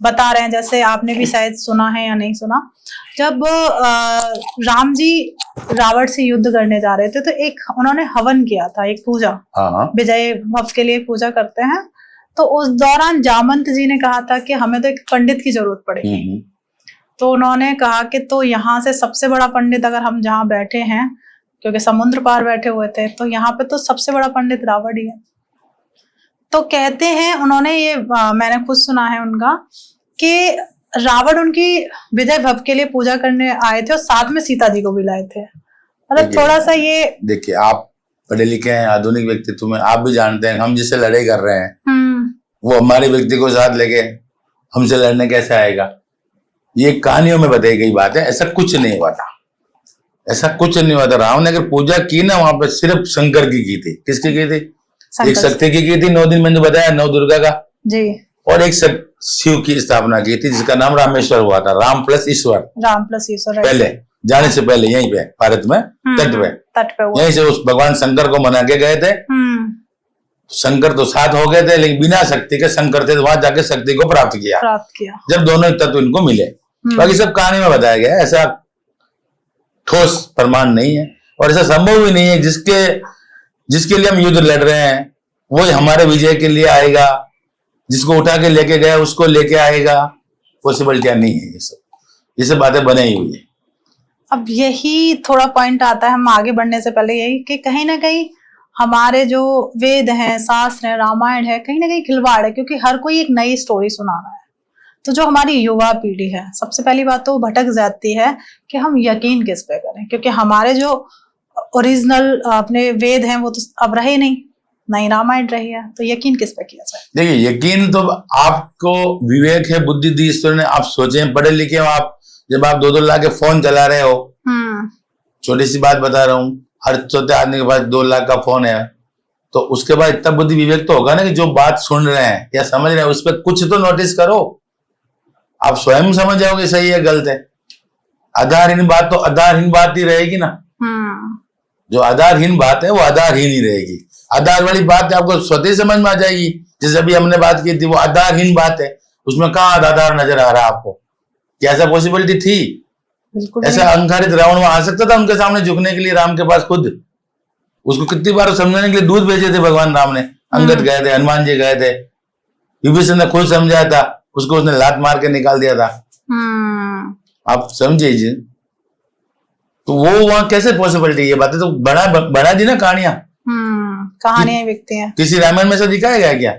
बता रहे हैं, जैसे आपने भी शायद सुना है या नहीं सुना, जब राम जी रावण से युद्ध करने जा रहे थे तो एक उन्होंने हवन किया था, एक पूजा, विजय भव के लिए पूजा करते हैं। तो उस दौरान जामंत जी ने कहा था कि हमें तो एक पंडित की जरूरत पड़ेगी। तो उन्होंने कहा कि तो यहाँ से सबसे बड़ा पंडित, अगर हम जहाँ बैठे हैं, क्योंकि समुद्र पार बैठे हुए थे, तो यहाँ पे तो सबसे बड़ा पंडित रावण ही है। तो कहते हैं उन्होंने, ये मैंने खुद सुना है उनका, कि रावण उनकी विजय भव के लिए पूजा करने आए थे और साथ में सीता जी को भी लाए थे। मतलब थोड़ा सा ये देखिए, आप पढ़े लिखे हैं, आधुनिक व्यक्तित्व में, आप भी जानते हैं हम जिससे लड़ाई कर रहे हैं वो हमारे व्यक्ति को साथ लेके हमसे लड़ने कैसे आएगा। ये कहानियों में बताई गई बात है, ऐसा कुछ नहीं हुआ था, ऐसा कुछ नहीं हुआ था। रावण ने अगर पूजा की ना, वहां पर सिर्फ शंकर की थी। किसकी की थी? एक शक्ति की थी, 9 दिन मैंने बताया, 9 दुर्गा का जी, और एक शिव की स्थापना की थी, जिसका नाम रामेश्वर हुआ था। राम प्लस ईश्वर, पहले जाने से पहले यहीं पे भारत में तट पे यहीं से उस भगवान शंकर को मना के गए थे। शंकर तो साथ हो गए थे, लेकिन बिना शक्ति के शंकर थे, तो वहां जाके शक्ति को प्राप्त किया जब दोनों तत्व इनको मिले। बाकी सब कहानी में बताया गया, ऐसा ठोस प्रमाण नहीं है, और ऐसा संभव भी नहीं है। जिसके लिए हम युद्ध लड़ रहे हैं वो हमारे विजय के लिए आएगा, जिसको उठा के लेके गया उसको लेके आएगा, पॉसिबल क्या नहीं है। ये सब बातें बनाई हुई है। अब यही थोड़ा पॉइंट आता है, हम आगे बढ़ने से पहले, यही कि कहीं ना कहीं हमारे जो वेद हैं, शास्त्र है, रामायण है, कहीं ना कहीं खिलवाड़ है, क्योंकि हर कोई एक नई स्टोरी सुना रहा है। तो जो हमारी युवा पीढ़ी है, सबसे पहली बात तो भटक जाती है कि हम यकीन किस पे करें, क्योंकि हमारे जो ओरिजिनल अपने वेद हैं वो तो अब रहे नहीं, नई रामायण रही है, तो यकीन किस पे किया जाए? देखिए, यकीन तो आपको विवेक है, बुद्धि दी ईश्वर ने, आप सोचें, पढ़े लिखे हो आप, जब आप 2-2 लाख के फोन चला रहे हो, छोटी सी बात बता रहा हूँ, हर चौथे आदमी के पास 2 लाख का फोन है, तो उसके बाद इतना बुद्धि विवेक तो होगा ना कि जो बात सुन रहे हैं या समझ रहे हैं उस पर कुछ तो नोटिस करो। आप स्वयं समझ जाओगे सही है गलत है। आधारहीन बात तो आधारहीन बात ही रहेगी ना। जो आधारहीन बात है वो आधारहीन ही रहेगी। आधार वाली बात आपको स्वतः समझ में आ जाएगी। जैसे अभी हमने बात की थी, वो आधारहीन बात है, उसमें कहाँ आधार नजर आ रहा है आपको? क्या ऐसा पॉसिबिलिटी थी? ऐसा अहंकारित रावण वहां आ सकता था उनके सामने झुकने के लिए? राम के पास खुद उसको कितनी बार समझाने के लिए दूध भेजे थे भगवान राम ने। अंगद गए थे, हनुमान जी गए थे, विभीषण ने खुद समझाया था, उसको उसने लात मार के निकाल दिया था। आप समझिए, तो वो वहां कैसे पॉसिबिलिटी? ये बातें तो बना दी ना कहानियां व्यक्ति हैं। किसी रामायण में से दिखाया गया क्या?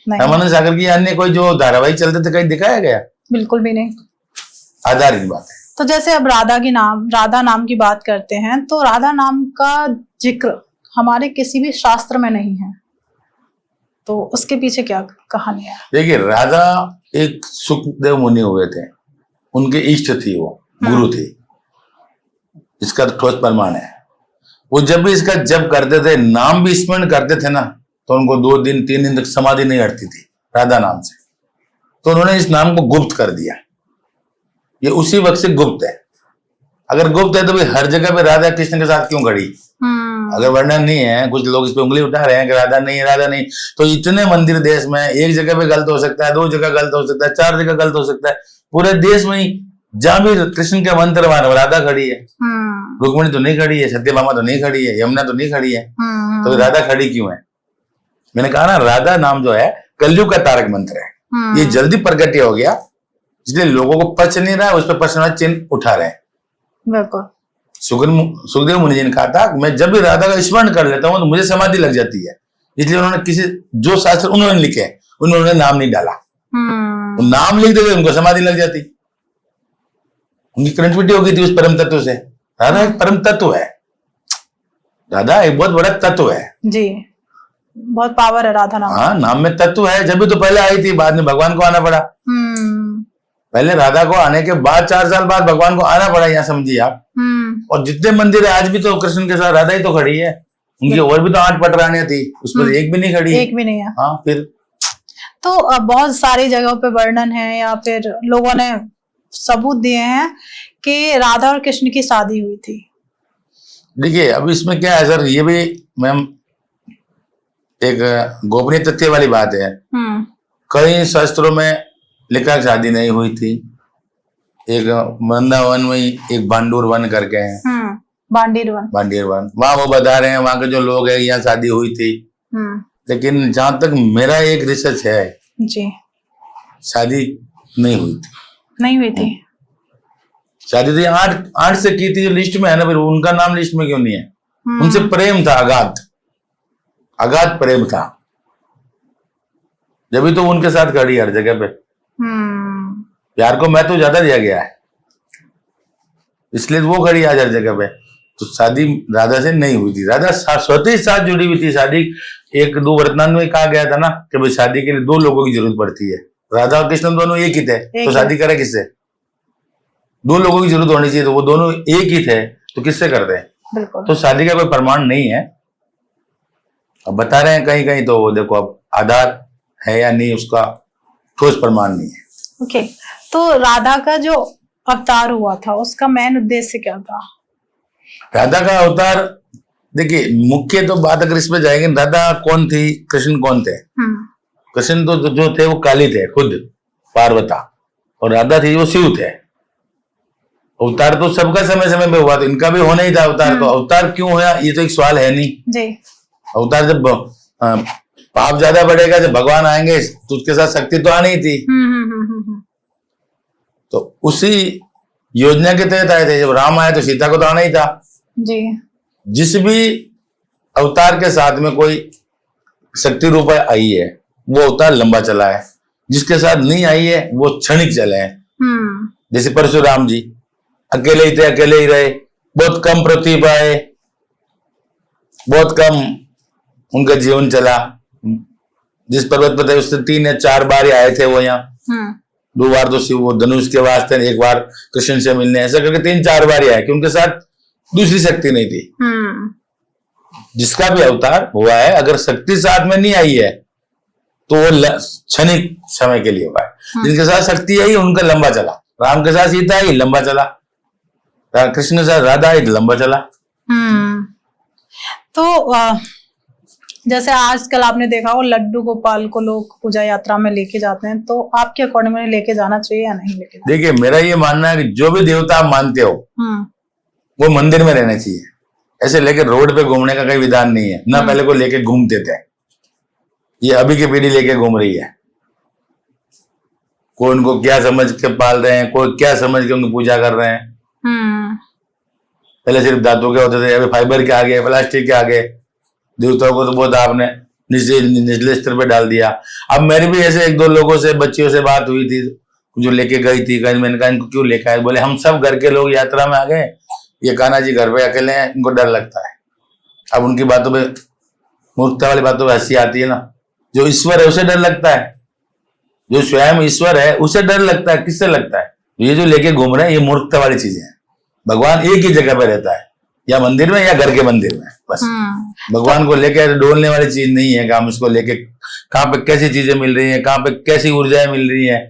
रामानंद सागर की अन्य कोई जो धारावाहिक चलते थे कहीं दिखाया गया? बिल्कुल भी नहीं। आधारहीन बात है। तो जैसे अब राधा नाम की बात करते हैं, तो राधा नाम का जिक्र हमारे किसी भी शास्त्र में नहीं है, तो उसके पीछे क्या कहानी है? देखिए, राधा एक सुखदेव मुनि हुए थे, उनके इष्ट थी, वो गुरु थी, इसका ठोस प्रमाण है। वो जब भी इसका जप करते थे, नाम भी स्मरण करते थे ना, तो उनको 2 दिन 3 दिन तक समाधि नहीं हटती थी राधा नाम से। तो उन्होंने इस नाम को गुप्त कर दिया। ये उसी वक्त से गुप्त है। अगर गुप्त है तो भाई हर जगह पे राधा कृष्ण के साथ क्यों खड़ी? अगर वर्णन नहीं है, कुछ लोग इस पे उंगली उठा रहे हैं कि राधा नहीं, राधा नहीं, तो इतने मंदिर देश में, एक जगह पे गलत हो सकता है, 2 जगह गलत हो सकता है, 4 जगह गलत हो सकता है, पूरे देश में ही जहां भी कृष्ण के मंत्र वहां राधा खड़ी है, रुक्मिणी तो नहीं खड़ी है, सत्यभामा तो नहीं खड़ी है, यमुना तो नहीं खड़ी है, तो राधा खड़ी क्यों है? मैंने कहा ना, राधा नाम जो है कलयुग का तारक मंत्र है। ये जल्दी प्रगट हो गया, इसलिए लोगों को पच नहीं रहा है, उस पर पचना चिन्ह उठा रहे हैं। बिल्कुल। सुखदेव मुनि जी ने कहा था, मैं जब भी राधा का स्मरण कर लेता हूँ तो मुझे समाधि लग जाती है। इसलिए उन्होंने किसी जो शास्त्र उन्होंने लिखे उन्होंने नाम नहीं डाला, नाम लिख देते उनको समाधि लग जाती, उनकी कनेक्टिविटी हो गई थी उस परम तत्व से। राधा एक परम तत्व है, राधा एक बहुत बड़ा तत्व है जी, बहुत पावर है राधा नाम। हाँ, नाम में तत्व है। जब भी तो पहले आई थी, बाद में भगवान को आना पड़ा। पहले राधा को आने के बाद 4 साल बाद भगवान को आना पड़ा, यहाँ समझिए आप। और जितने मंदिर है आज भी तो कृष्ण के साथ राधा ही तो खड़ी है, उनकी और भी तो 8 पटरानियां थी, उसमें एक भी नहीं खड़ी, एक भी नहीं है। हाँ, फिर तो बहुत सारी जगहों पे वर्णन है या फिर लोगों ने सबूत दिए हैं कि राधा और कृष्ण की शादी हुई थी। देखिए अब इसमें क्या है सर, ये भी मैम एक गोपनीय तथ्य वाली बात है। कई शास्त्रों में लिखा शादी नहीं हुई थी। एक वृंदावन में एक बांडूर वन करके है, बांडीर वन, वहां वो बता रहे हैं वहां के जो लोग हैं यहाँ शादी हुई थी। लेकिन जहां तक मेरा एक रिसर्च है जी, शादी नहीं हुई थी। नहीं हुई थी शादी तो 8 से की थी जो लिस्ट में है ना, फिर उनका नाम लिस्ट में क्यों नहीं है? उनसे प्रेम था, अगाध प्रेम था, जब भी तो उनके साथ खड़ी हर जगह पे। प्यार को महत्व ज्यादा दिया गया है, इसलिए वो खड़ी आज हर जगह पे। तो शादी राधा से नहीं हुई थी, राधा स्वतः साथ जुड़ी हुई थी। शादी 1-2 वरदान में कहा गया था ना कि भाई शादी के लिए 2 लोगों की जरूरत पड़ती है। राधा और कृष्ण दोनों एक ही थे, तो शादी करे किससे? 2 लोगों की जरूरत होनी चाहिए, तो वो दोनों एक ही थे, तो किससे करते हैं? तो शादी का कोई प्रमाण नहीं है। अब बता रहे हैं कहीं कहीं, तो वो देखो अब आधार है या नहीं, उसका ठोस प्रमाण नहीं है। ओके, तो राधा का जो अवतार हुआ था उसका मेन उद्देश्य क्या था? राधा का अवतार, देखिए मुख्य तो बात अगर इसमें जाएंगे, राधा कौन थी, कृष्ण कौन थे? कृष्ण तो जो थे वो काली थे, खुद पार्वता, और राधा थी वो शिव थे। अवतार तो सबका समय समय पे हुआ, तो इनका भी होना ही था अवतार। तो अवतार क्यों हुआ, ये तो एक सवाल है नहीं जी। अवतार जब पाप ज्यादा बढ़ेगा, जब भगवान आएंगे तो उसके साथ शक्ति तो आनी ही थी। तो उसी योजना के तहत आए थे। जब राम आए तो सीता को तो आना ही था जी। जिस भी अवतार के साथ में कोई शक्ति रूप आई है वो अवतार लंबा चला है, जिसके साथ नहीं आई है वो क्षणिक चले हैं। जैसे परशुराम जी अकेले ही थे, अकेले ही रहे, बहुत कम पृथ्वी पर आए, बहुत कम उनका जीवन चला। जिस पर्वत पर थे उससे 3 या 4 बार ही आए थे वो यहाँ। 2 बार तो शिव वो धनुष के वास्ते, 1 बार कृष्ण से मिलने, ऐसा करके 3-4 बार ही आए कि उनके साथ दूसरी शक्ति नहीं थी। जिसका भी अवतार हुआ है, अगर शक्ति साथ में नहीं आई है तो वो क्षणिक समय के लिए हुआ है। जिनके साथ शक्ति आई उनका लंबा चला। राम के साथ सीता आई, लंबा चला। कृष्ण के साथ राधा आई, लंबा चला। तो जैसे आजकल आपने देखा वो लड्डू गोपाल को लोग पूजा यात्रा में लेके जाते हैं, तो आपके अकॉर्डिंग में लेके जाना चाहिए या नहीं लेके जाना? देखिए मेरा ये मानना है कि जो भी देवता आप मानते हो वो मंदिर में रहना चाहिए। ऐसे लेके रोड पे घूमने का कोई विधान नहीं है ना। पहले को लेके घूमते थे, ये अभी की पीढ़ी लेके घूम रही है। कोई उनको क्या समझ के पाल रहे हैं, कोई क्या समझ के उनकी पूजा कर रहे हैं। पहले सिर्फ धातु के होते थे, अभी फाइबर के आ गए, प्लास्टिक के आ गए। देवताओं को तो बहुत आपने निचले स्तर पे डाल दिया। अब मेरी भी ऐसे 1-2 लोगों से, बच्चियों से बात हुई थी जो लेके गई थी। मैंने कहा इनको क्यों लेकर आए? बोले हम सब घर के लोग यात्रा में आ गए, ये कान्हा जी घर पे अकेले हैं, इनको डर लगता है। अब उनकी बातों पे, मूर्खता वाली बातों पे हंसी आती है ना। जो ईश्वर है उसे डर लगता है, जो स्वयं ईश्वर है उसे डर लगता है। किससे लगता है? ये जो लेके घूम रहे हैं ये मूर्खता वाली चीजें हैं। भगवान एक ही जगह पे रहता है, या मंदिर में या घर के मंदिर में, बस। भगवान को लेके डोलने वाली चीज नहीं है कि हम इसको लेके कहाँ पे कैसी चीजें मिल रही हैं, कहाँ पे कैसी ऊर्जाएं मिल रही हैं,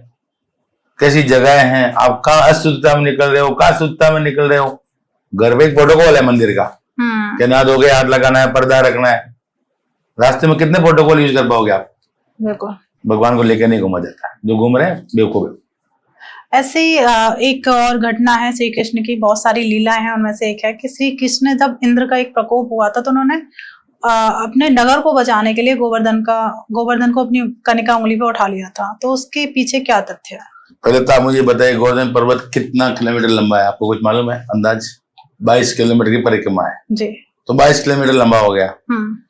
कैसी जगह हैं, आप कहाँ अशुद्धता में निकल रहे हो, कहाँ शुद्धता में निकल रहे हो। घर पे एक प्रोटोकॉल है मंदिर का कि ना धोके हाथ लगाना है, पर्दा रखना है। रास्ते में कितने प्रोटोकॉल यूज कर पाओगे आप? बिल्कुल। भगवान को लेकर नहीं घूमा जाता। जो घूम रहे हैं बेवकूफ है। ऐसे ही एक और घटना है श्री कृष्ण की, बहुत सारी लीलाएं हैं, उनमें से एक है कि श्री कृष्ण ने जब इंद्र का एक प्रकोप हुआ था तो उन्होंने अपने नगर को बचाने के लिए गोवर्धन को अपनी कनिका उंगली पे उठा लिया था। तो उसके पीछे क्या तथ्य है? पहले तो आप मुझे बताइए, गोवर्धन पर्वत कितना किलोमीटर लंबा है? आपको कुछ मालूम है? अंदाज 22 किलोमीटर की परिक्रमा है जी। तो 22 किलोमीटर लंबा हो गया।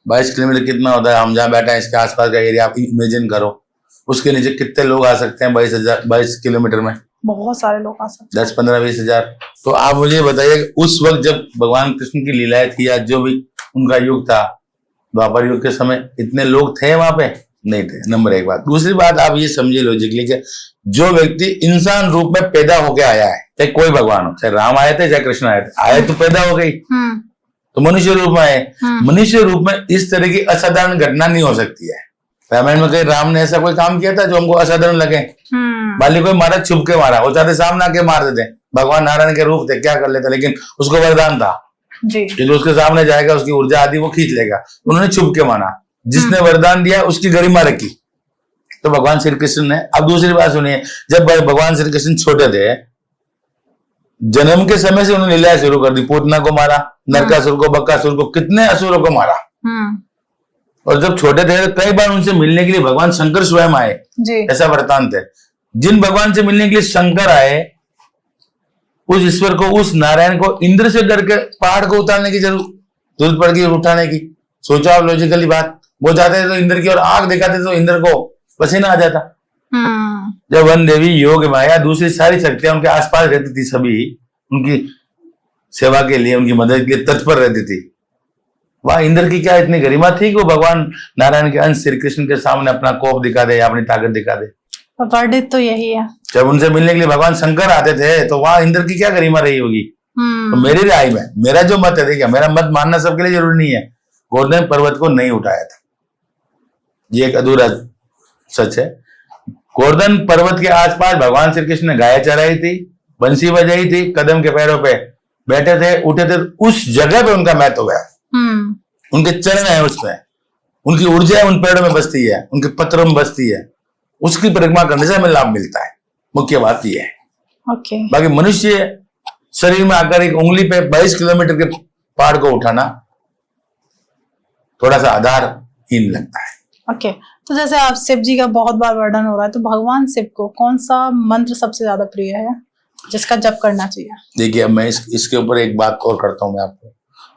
22 किलोमीटर कितना होता है? हम जहाँ बैठे हैं इसके आसपास का एरिया आप इमेजिन करो, उसके नीचे कितने लोग आ सकते हैं 22 किलोमीटर में? बहुत सारे लोग आ सकते हैं, 10, 15, 20 हजार। तो आप मुझे बताइए उस वक्त जब भगवान कृष्ण की लीलाएं थी या जो भी उनका युग था, द्वापर युग के समय, इतने लोग थे वहां पे? नहीं थे। नंबर एक बात। दूसरी बात, आप ये समझिए लॉजिकली कि जो व्यक्ति इंसान रूप में पैदा होके आया है, चाहे कोई भगवान हो, चाहे राम आए थे चाहे कृष्ण आए तो पैदा हो गई, तो मनुष्य रूप में आए। मनुष्य रूप में इस तरह की असाधारण घटना नहीं हो सकती है। रामायण में कहीं राम ने ऐसा कोई काम किया था जो हमको असाधारण लगे? बाली कोई मारा, छुप के मारा, वो चाहते सामने आके मार देते, भगवान नारायण के रूप थे, क्या कर लेते, लेकिन उसको वरदान था कि जो उसके सामने जाएगा उसकी ऊर्जा आदि वो खींच लेगा। उन्होंने छुप के माना, जिसने वरदान दिया उसकी गरिमा रखी, तो भगवान श्री कृष्ण ने। अब दूसरी बात सुनिए, जब भगवान श्री कृष्ण छोटे थे, जन्म के समय से उन्होंने लीला शुरू कर दी। पूतना को मारा, नरकासुर को, बकासुर को, कितने असुरों को मारा। और जब छोटे थे तो कई बार उनसे मिलने के लिए भगवान शंकर स्वयं आए, ऐसा वरदान थे। जिन भगवान से मिलने के लिए शंकर आए, उस ईश्वर को, उस नारायण को इंद्र से डर के पहाड़ को उतारने की जरूरत पड़ गई, उठाने की। सोचो आप लॉजिकली बात, वो जाते थे तो इंद्र की और आंख दिखाते तो इंद्र को पसीना आ जाता। जब वन देवी, योग माया, दूसरी सारी शक्तियां उनके आसपास रहती थी, सभी उनकी सेवा के लिए, उनकी मदद के लिए तत्पर रहती थी। वहां इंद्र की क्या इतनी गरिमा थी कि वो भगवान नारायण के अंश श्री कृष्ण के सामने अपना कोप दिखा दे या अपनी ताकत दिखा दे? वर्णित तो यही है। जब उनसे मिलने के लिए भगवान शंकर आते थे तो वहां इंद्र की क्या गरिमा रही होगी? तो मेरी राय में, मेरा जो मत है, देखिए मेरा मत मानना सबके लिए जरूरी नहीं है, गोवर्धन पर्वत को नहीं उठाया था, ये एक अधूरा सच है। गोवर्धन पर्वत के आसपास भगवान श्री कृष्ण ने गाय चराई थी, बंसी बजाई थी, कदम के पैरों पे बैठे थे, उठे थे, उस जगह पे उनका महत्व है। उनके चरण है, उसमें उनकी ऊर्जा उन पेड़ों में बसती है, उनके पत्रों में बसती है, उसकी परिक्रमा करने से हमें लाभ मिलता है। मुख्य बात यह है। बाकी मनुष्य शरीर में आकर एक उंगली पे 22 किलोमीटर के पहाड़ को उठाना थोड़ा सा आधारहीन लगता है। तो जैसे आप शिव जी का बहुत बार वर्णन हो रहा है, तो भगवान शिव को कौन सा मंत्र सबसे ज्यादा प्रिय है जिसका जप करना चाहिए? देखिए, अब मैं इसके ऊपर एक बात और करता हूँ। मैं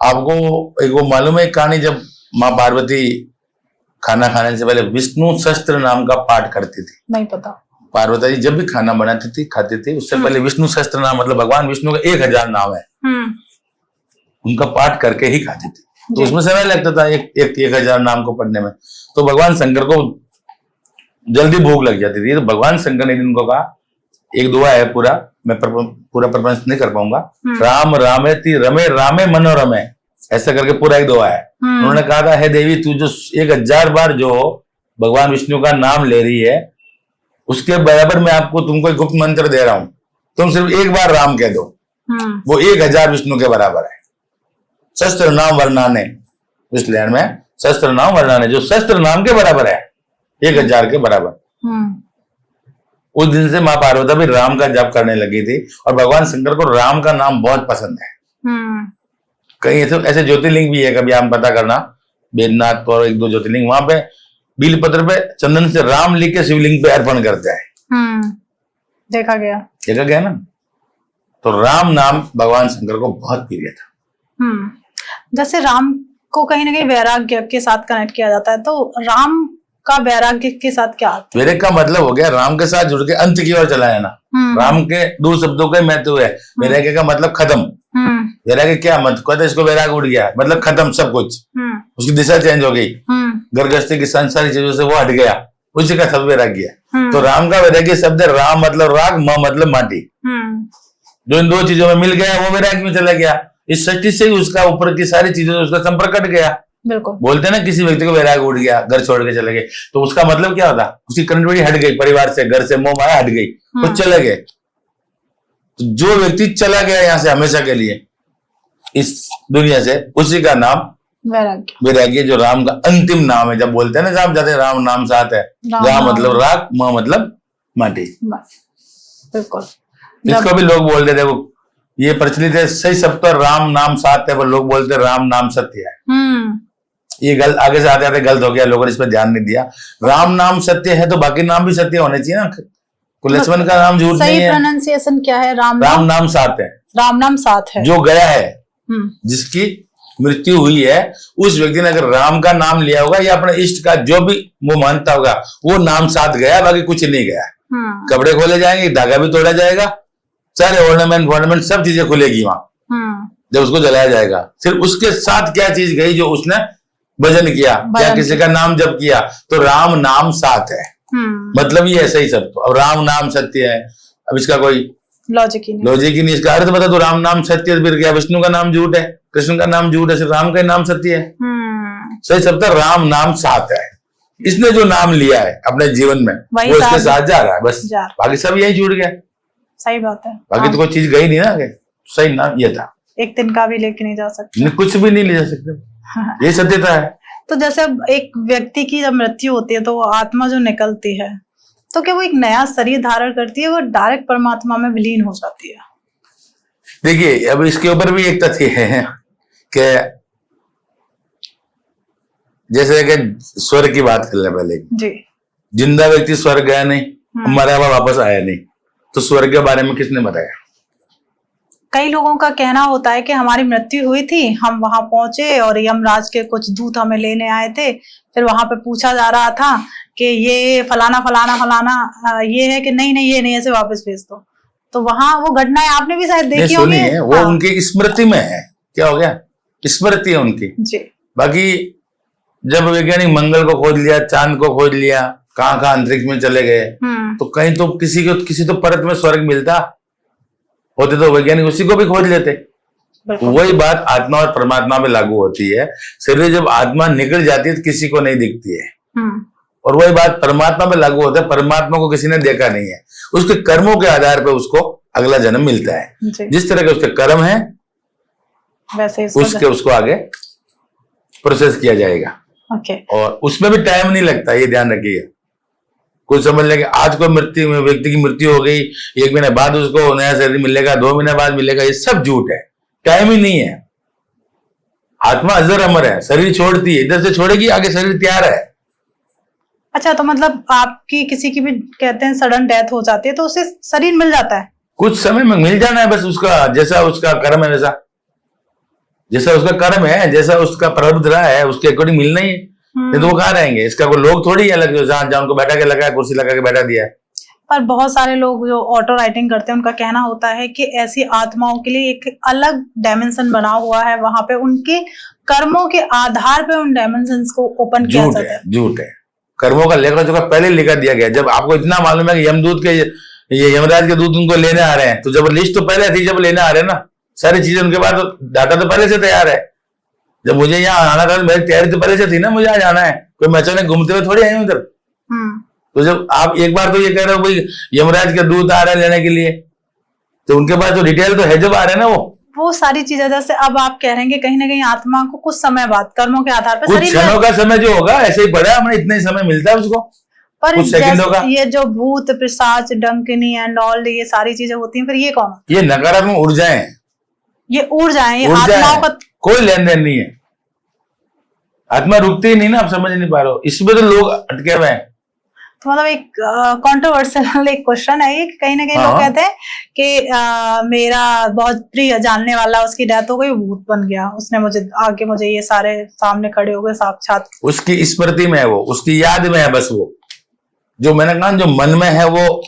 आपको एक वो मालूम है कहानी, जब माँ पार्वती खाना खाने से पहले विष्णु सहस्त्र नाम का पाठ करती थी? नहीं पता। पार्वती जी जब भी खाना बनाती थी, खाती थी, उससे पहले विष्णु सहस्त्र नाम, मतलब भगवान विष्णु का 1000 नाम है, उनका पाठ करके ही खाती थी। तो उसमें समय लगता था 1000 नाम को पढ़ने में, तो भगवान शंकर को जल्दी भूख लग जाती थी। तो भगवान शंकर ने एक दिन को कहा, एक दुआ है, पूरा मैं पूरा प्रपंच नहीं कर पाऊंगा, राम रामेति रमे रामे मनोरमे, ऐसा करके पूरा एक दुआ है। उन्होंने कहा था, हे देवी, तू जो 1000 बार जो भगवान विष्णु का नाम ले रही है, उसके बराबर मैं तुमको एक गुप्त मंत्र दे रहा हूं, तुम सिर्फ एक बार राम कह दो, वो 1000 विष्णु के बराबर है। शस्त्र नाम वर्णाने, इस लैंड में शस्त्र नाम वर्णाने, जो शस्त्र नाम के बराबर है, 1000 के बराबर। उस दिन से माँ पार्वती भी राम का जप करने लगी थी, और भगवान शंकर को राम का नाम बहुत पसंद है। कहीं ऐसे ज्योतिर्लिंग भी है, कभी आप पता करना, वेदनाथ पर 1-2 ज्योतिर्लिंग, वहां पे बीलपत्र पे चंदन से राम लिख के शिवलिंग पे अर्पण करते हैं। देखा गया ना। तो राम नाम भगवान शंकर को बहुत प्रिय था। जैसे राम को कहीं ना कहीं वैराग्य के साथ कनेक्ट किया जाता है, तो राम का वैराग्य के साथ क्या आता है? वैराग्य का मतलब हो गया राम के साथ जुड़ के अंत की ओर चला जाना। राम के 2 शब्दों का महत्व है। वैराग्य का मतलब खत्म। वैराग्य क्या मतलब? कहते इसको वैराग्य उड़ गया, मतलब खत्म सब कुछ, उसकी दिशा चेंज हो गई, घर गृहस्थी की संसारी चीजों से वो हट गया, उसी का सब वैराग्य है। तो राम का वैराग्य शब्द है, राम मतलब राग, म मतलब माटी, जो इन 2 चीजों में मिल गया वो वैराग्य में चला गया। इस सृष्टि से ही उसका ऊपर की सारी चीजों से उसका संपर्क कट गया। बिल्कुल। बोलते ना किसी व्यक्ति को वैराग्य उड़ गया, घर छोड़ के चले गए, तो उसका मतलब क्या होता? उसकी कनेक्टिविटी हट गई, परिवार से, घर से, मोह माया हट गई, वो चले गए। तो जो व्यक्ति चला गया यहाँ से हमेशा के लिए इस दुनिया से, उसी का नाम वैराग्य, जो राम का अंतिम नाम है। जब बोलते हैं ना, जब जाते राम नाम साथ है, राम मतलब राग, म मतलब माटी। बिल्कुल। इसको भी लोग बोल देते, वो ये प्रचलित है, सही सब तो राम नाम सत्य है, पर लोग बोलते हैं राम नाम सत्य है। ये गलत, आगे से आते आते गलत हो गया, लोगों ने इस पर ध्यान नहीं दिया। राम नाम सत्य है तो बाकी नाम भी सत्य होने चाहिए ना। लक्ष्मण का नाम झूठ नहीं है। सही प्रोनाउंसिएशन क्या है? राम नाम साथ है। राम नाम साथ है। जो गया है, जिसकी मृत्यु हुई है, उस व्यक्ति ने अगर राम का नाम लिया होगा या अपने इष्ट का जो भी वो मानता होगा, वो नाम साथ गया, बाकी कुछ नहीं गया। कपड़े खोले जाएंगे, धागा भी तोड़ा जाएगा, सारे ऑर्नामेंट सब चीजें खुलेगी वहां जब उसको जलाया जाएगा। सिर्फ उसके साथ क्या चीज गई? जो उसने भजन किया या किसी का नाम जप किया, तो राम नाम साथ है। मतलब ये ऐसा ही सब। तो अब राम नाम सत्य है, अब इसका कोई लॉजिक ही नहीं। इसका अर्थ बता, तो राम नाम सत्य है, फिर क्या विष्णु का नाम झूठ है, कृष्ण का नाम झूठ है, सिर्फ राम का नाम सत्य है। सही सब तो राम नाम साथ है। इसने जो नाम लिया है अपने जीवन में, वो इसके साथ जा रहा है, बस बाकी सब यही छूट गया। सही बात है। बाकी तो कोई चीज गई नहीं ना आगे। सही नाम ये था। एक दिन का भी लेके नहीं जा सकते, कुछ भी नहीं ले जा सकते, ये सत्यता है। तो जैसे एक व्यक्ति की जब मृत्यु होती है तो वो आत्मा जो निकलती है, तो क्या वो एक नया शरीर धारण करती है, वो डायरेक्ट परमात्मा में विलीन हो जाती है? देखिए, अब इसके ऊपर भी एक तथ्य है कि जैसे कि स्वर्ग की बात कर ले पहले जी। जिंदा व्यक्ति स्वर्ग गया नहीं, मरा हुआ वापस आया नहीं, तो स्वर्ग के बारे में किसने बताया? कई लोगों का कहना होता है कि हमारी मृत्यु हुई थी, हम वहां पहुंचे और यमराज के कुछ दूत हमें लेने आए थे, फिर वहां पे पूछा जा रहा था कि ये फलाना फलाना फलाना ये है कि नहीं नहीं ये नहीं, ऐसे वापस भेज दो। तो वहां वो घटनाएं आपने भी शायद देखी होंगी। वो उनकी स्मृति में है। क्या हो गया? स्मृति है उनकी जी। बाकी जब वैज्ञानिक मंगल को खोज लिया, चांद को खोज लिया, कहाँ अंतरिक्ष में चले गए, तो कहीं तो किसी तो परत में स्वर्ग मिलता होते, तो वैज्ञानिक उसी को भी खोज लेते। वही बात आत्मा और परमात्मा में लागू होती है। शरीर जब आत्मा निकल जाती है तो किसी को नहीं दिखती है, और वही बात परमात्मा में लागू होता है। परमात्मा को किसी ने देखा नहीं है, उसके कर्मों के आधार पर उसको अगला जन्म मिलता है। जिस तरह के उसके कर्म है वैसे उसको आगे प्रोसेस किया जाएगा। और उसमें भी टाइम नहीं लगता, ये ध्यान रखिए। कुछ समझ लेंगे आज को व्यक्ति की मृत्यु हो गई, 1 महीने बाद उसको नया शरीर मिलेगा, 2 महीने बाद मिलेगा, ये सब झूठ है। टाइम ही नहीं है। आत्मा अजर अमर है, शरीर छोड़ती है, इधर से छोड़ेगी, आगे शरीर तैयार है। अच्छा, तो मतलब आपकी किसी की भी कहते हैं सडन डेथ हो जाती है तो उसे शरीर मिल जाता है? कुछ समय में मिल जाना है, बस उसका जैसा उसका कर्म है, जैसा उसका कर्म है, जैसा उसका प्रारब्ध रहा है, उसके अकॉर्डिंग मिलना ही है। नहीं तो वो कहाँ रहेंगे? इसका कोई लोग थोड़ी अलग जहाँ उनको बैठा के लगा, कुर्सी लगा के बैठा दिया है। पर बहुत सारे लोग जो ऑटो राइटिंग करते हैं उनका कहना होता है कि ऐसी आत्माओं के लिए एक अलग डायमेंशन बना हुआ है, वहां पे उनके कर्मों के आधार पे उन डायमेंशंस को ओपन किया जाता है। झूठ है। कर्मों का लेखा जोखा पहले लिखा दिया गया। जब आपको इतना मालूम है कि यमदूत के ये यमराज के दूत उनको लेने आ रहे हैं, तो जब लिस्ट तो पहले थी, जब लेने आ रहे हैं ना, सारी चीजें उनके पास, तो डाटा तो पहले से तैयार है। जब मुझे यहाँ आना था मेरी तैयारी तो पहले से थी ना, मुझे आज आना है, कोई मैं अचानक घूमते हुए थोड़ी आई हूँ इधर। तो जब आप एक बार तो ये कह रहे हो भाई यमराज के दूत आ रहे हैं लेने के लिए, तो उनके पास तो डिटेल तो है, जब आ रहे हैं ना वो सारी चीजें। जैसे अब आप कह रहे हैं कि कहीं ना कहीं आत्मा को कुछ समय बाद कर्मों के आधार पर, कुछ क्षणों का समय जो होगा ऐसे ही पड़ा, हमें इतना ही समय मिलता है उसको, पर ये जो भूत पिशाच डंकिनी एंड ऑल ये सारी चीजें होती हैं, फिर ये कौन? ये नकारात्मक ऊर्जाएं, ये ऊर्जाएं, ये आत्माओं का कोई लेन देन नहीं है। आत्मा रुकती ही नहीं ना, आप समझ नहीं पा रहे हो। इसमें तो लोग अटके हुए हैं। तो मतलब एक कंट्रोवर्शियल एक क्वेश्चन है ये, कहीं ना कहीं लोग कहते हैं कि मेरा बहुत प्रिय जानने वाला, उसकी डेथ हो गई, भूत बन गया, उसने मुझे ये सारे सामने खड़े हो गए साक्षात। उसकी स्मृति में है, वो उसकी याद में है, बस वो जो मैंने कहा जो मन में है वो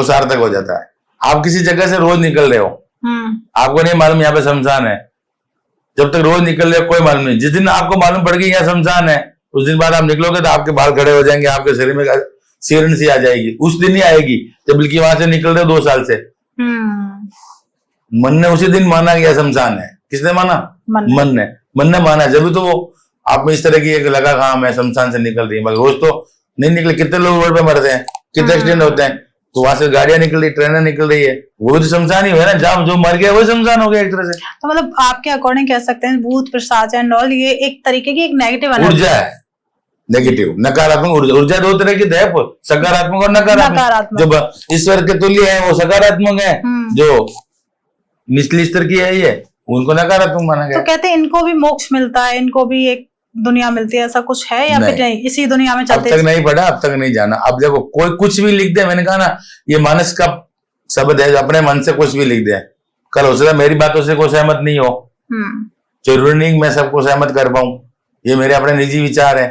सार्थक हो जाता है। आप किसी जगह से रोज निकल रहे हो, आपको नहीं मालूम यहाँ पे शमशान है, जब तक रोज निकल रहे हो कोई मालूम नहीं। जिस दिन आपको मालूम पड़ गई यहाँ शमशान है, उस दिन बाद आप निकलोगे तो आपके बाल खड़े हो जाएंगे, आपके शरीर में सिरन सी आ जाएगी। उस दिन ही आएगी जब बल्कि वहां से निकल रहे हो 2 साल से। मन ने उसी दिन माना गया शमशान है। किसने माना? मन ने माना, जब तो वो आप में इस तरह की एक लगा कहा मैं शमशान से निकल रही है। मगर रोज तो नहीं निकले। कितने लोग रोड पे मरते हैं, कितने एक्सीडेंट होते हैं, तो वहां से गाड़ियां निकल रही, ट्रेनें निकल रही है, वो तो शमशान ही है ना। जहाँ जो मर गया वो शमशान हो गया एक तरह से। तो मतलब आपके अकॉर्डिंग कह सकते हैं भूत पिशाच एंड ऑल ये एक तरीके की एक नेगेटिव ऊर्जा है, नेगेटिव, नकारात्मक ऊर्जा। ऊर्जा दो तरह की है, सकारात्मक और नकारात्मक। जो ईश्वर के तुल्य है वो सकारात्मक है, जो निचली स्तर की है ये उनको नकारात्मक माना गया। तो कहते हैं इनको भी मोक्ष मिलता है, इनको भी एक दुनिया मिलती है, ऐसा कुछ है या फिर नहीं, इसी दुनिया में चलते? अब तक नहीं पढ़ा, अब तक नहीं जाना। अब देखो कोई कुछ भी लिख दे, मैंने कहा ना ये मानस का शब्द है, अपने मन से कुछ भी लिख दे, कल हो सकता है मेरी बातों से कोई सहमत नहीं हो, जरूरी नहीं मैं सबको सहमत कर पाऊं। ये मेरे अपने निजी विचार है,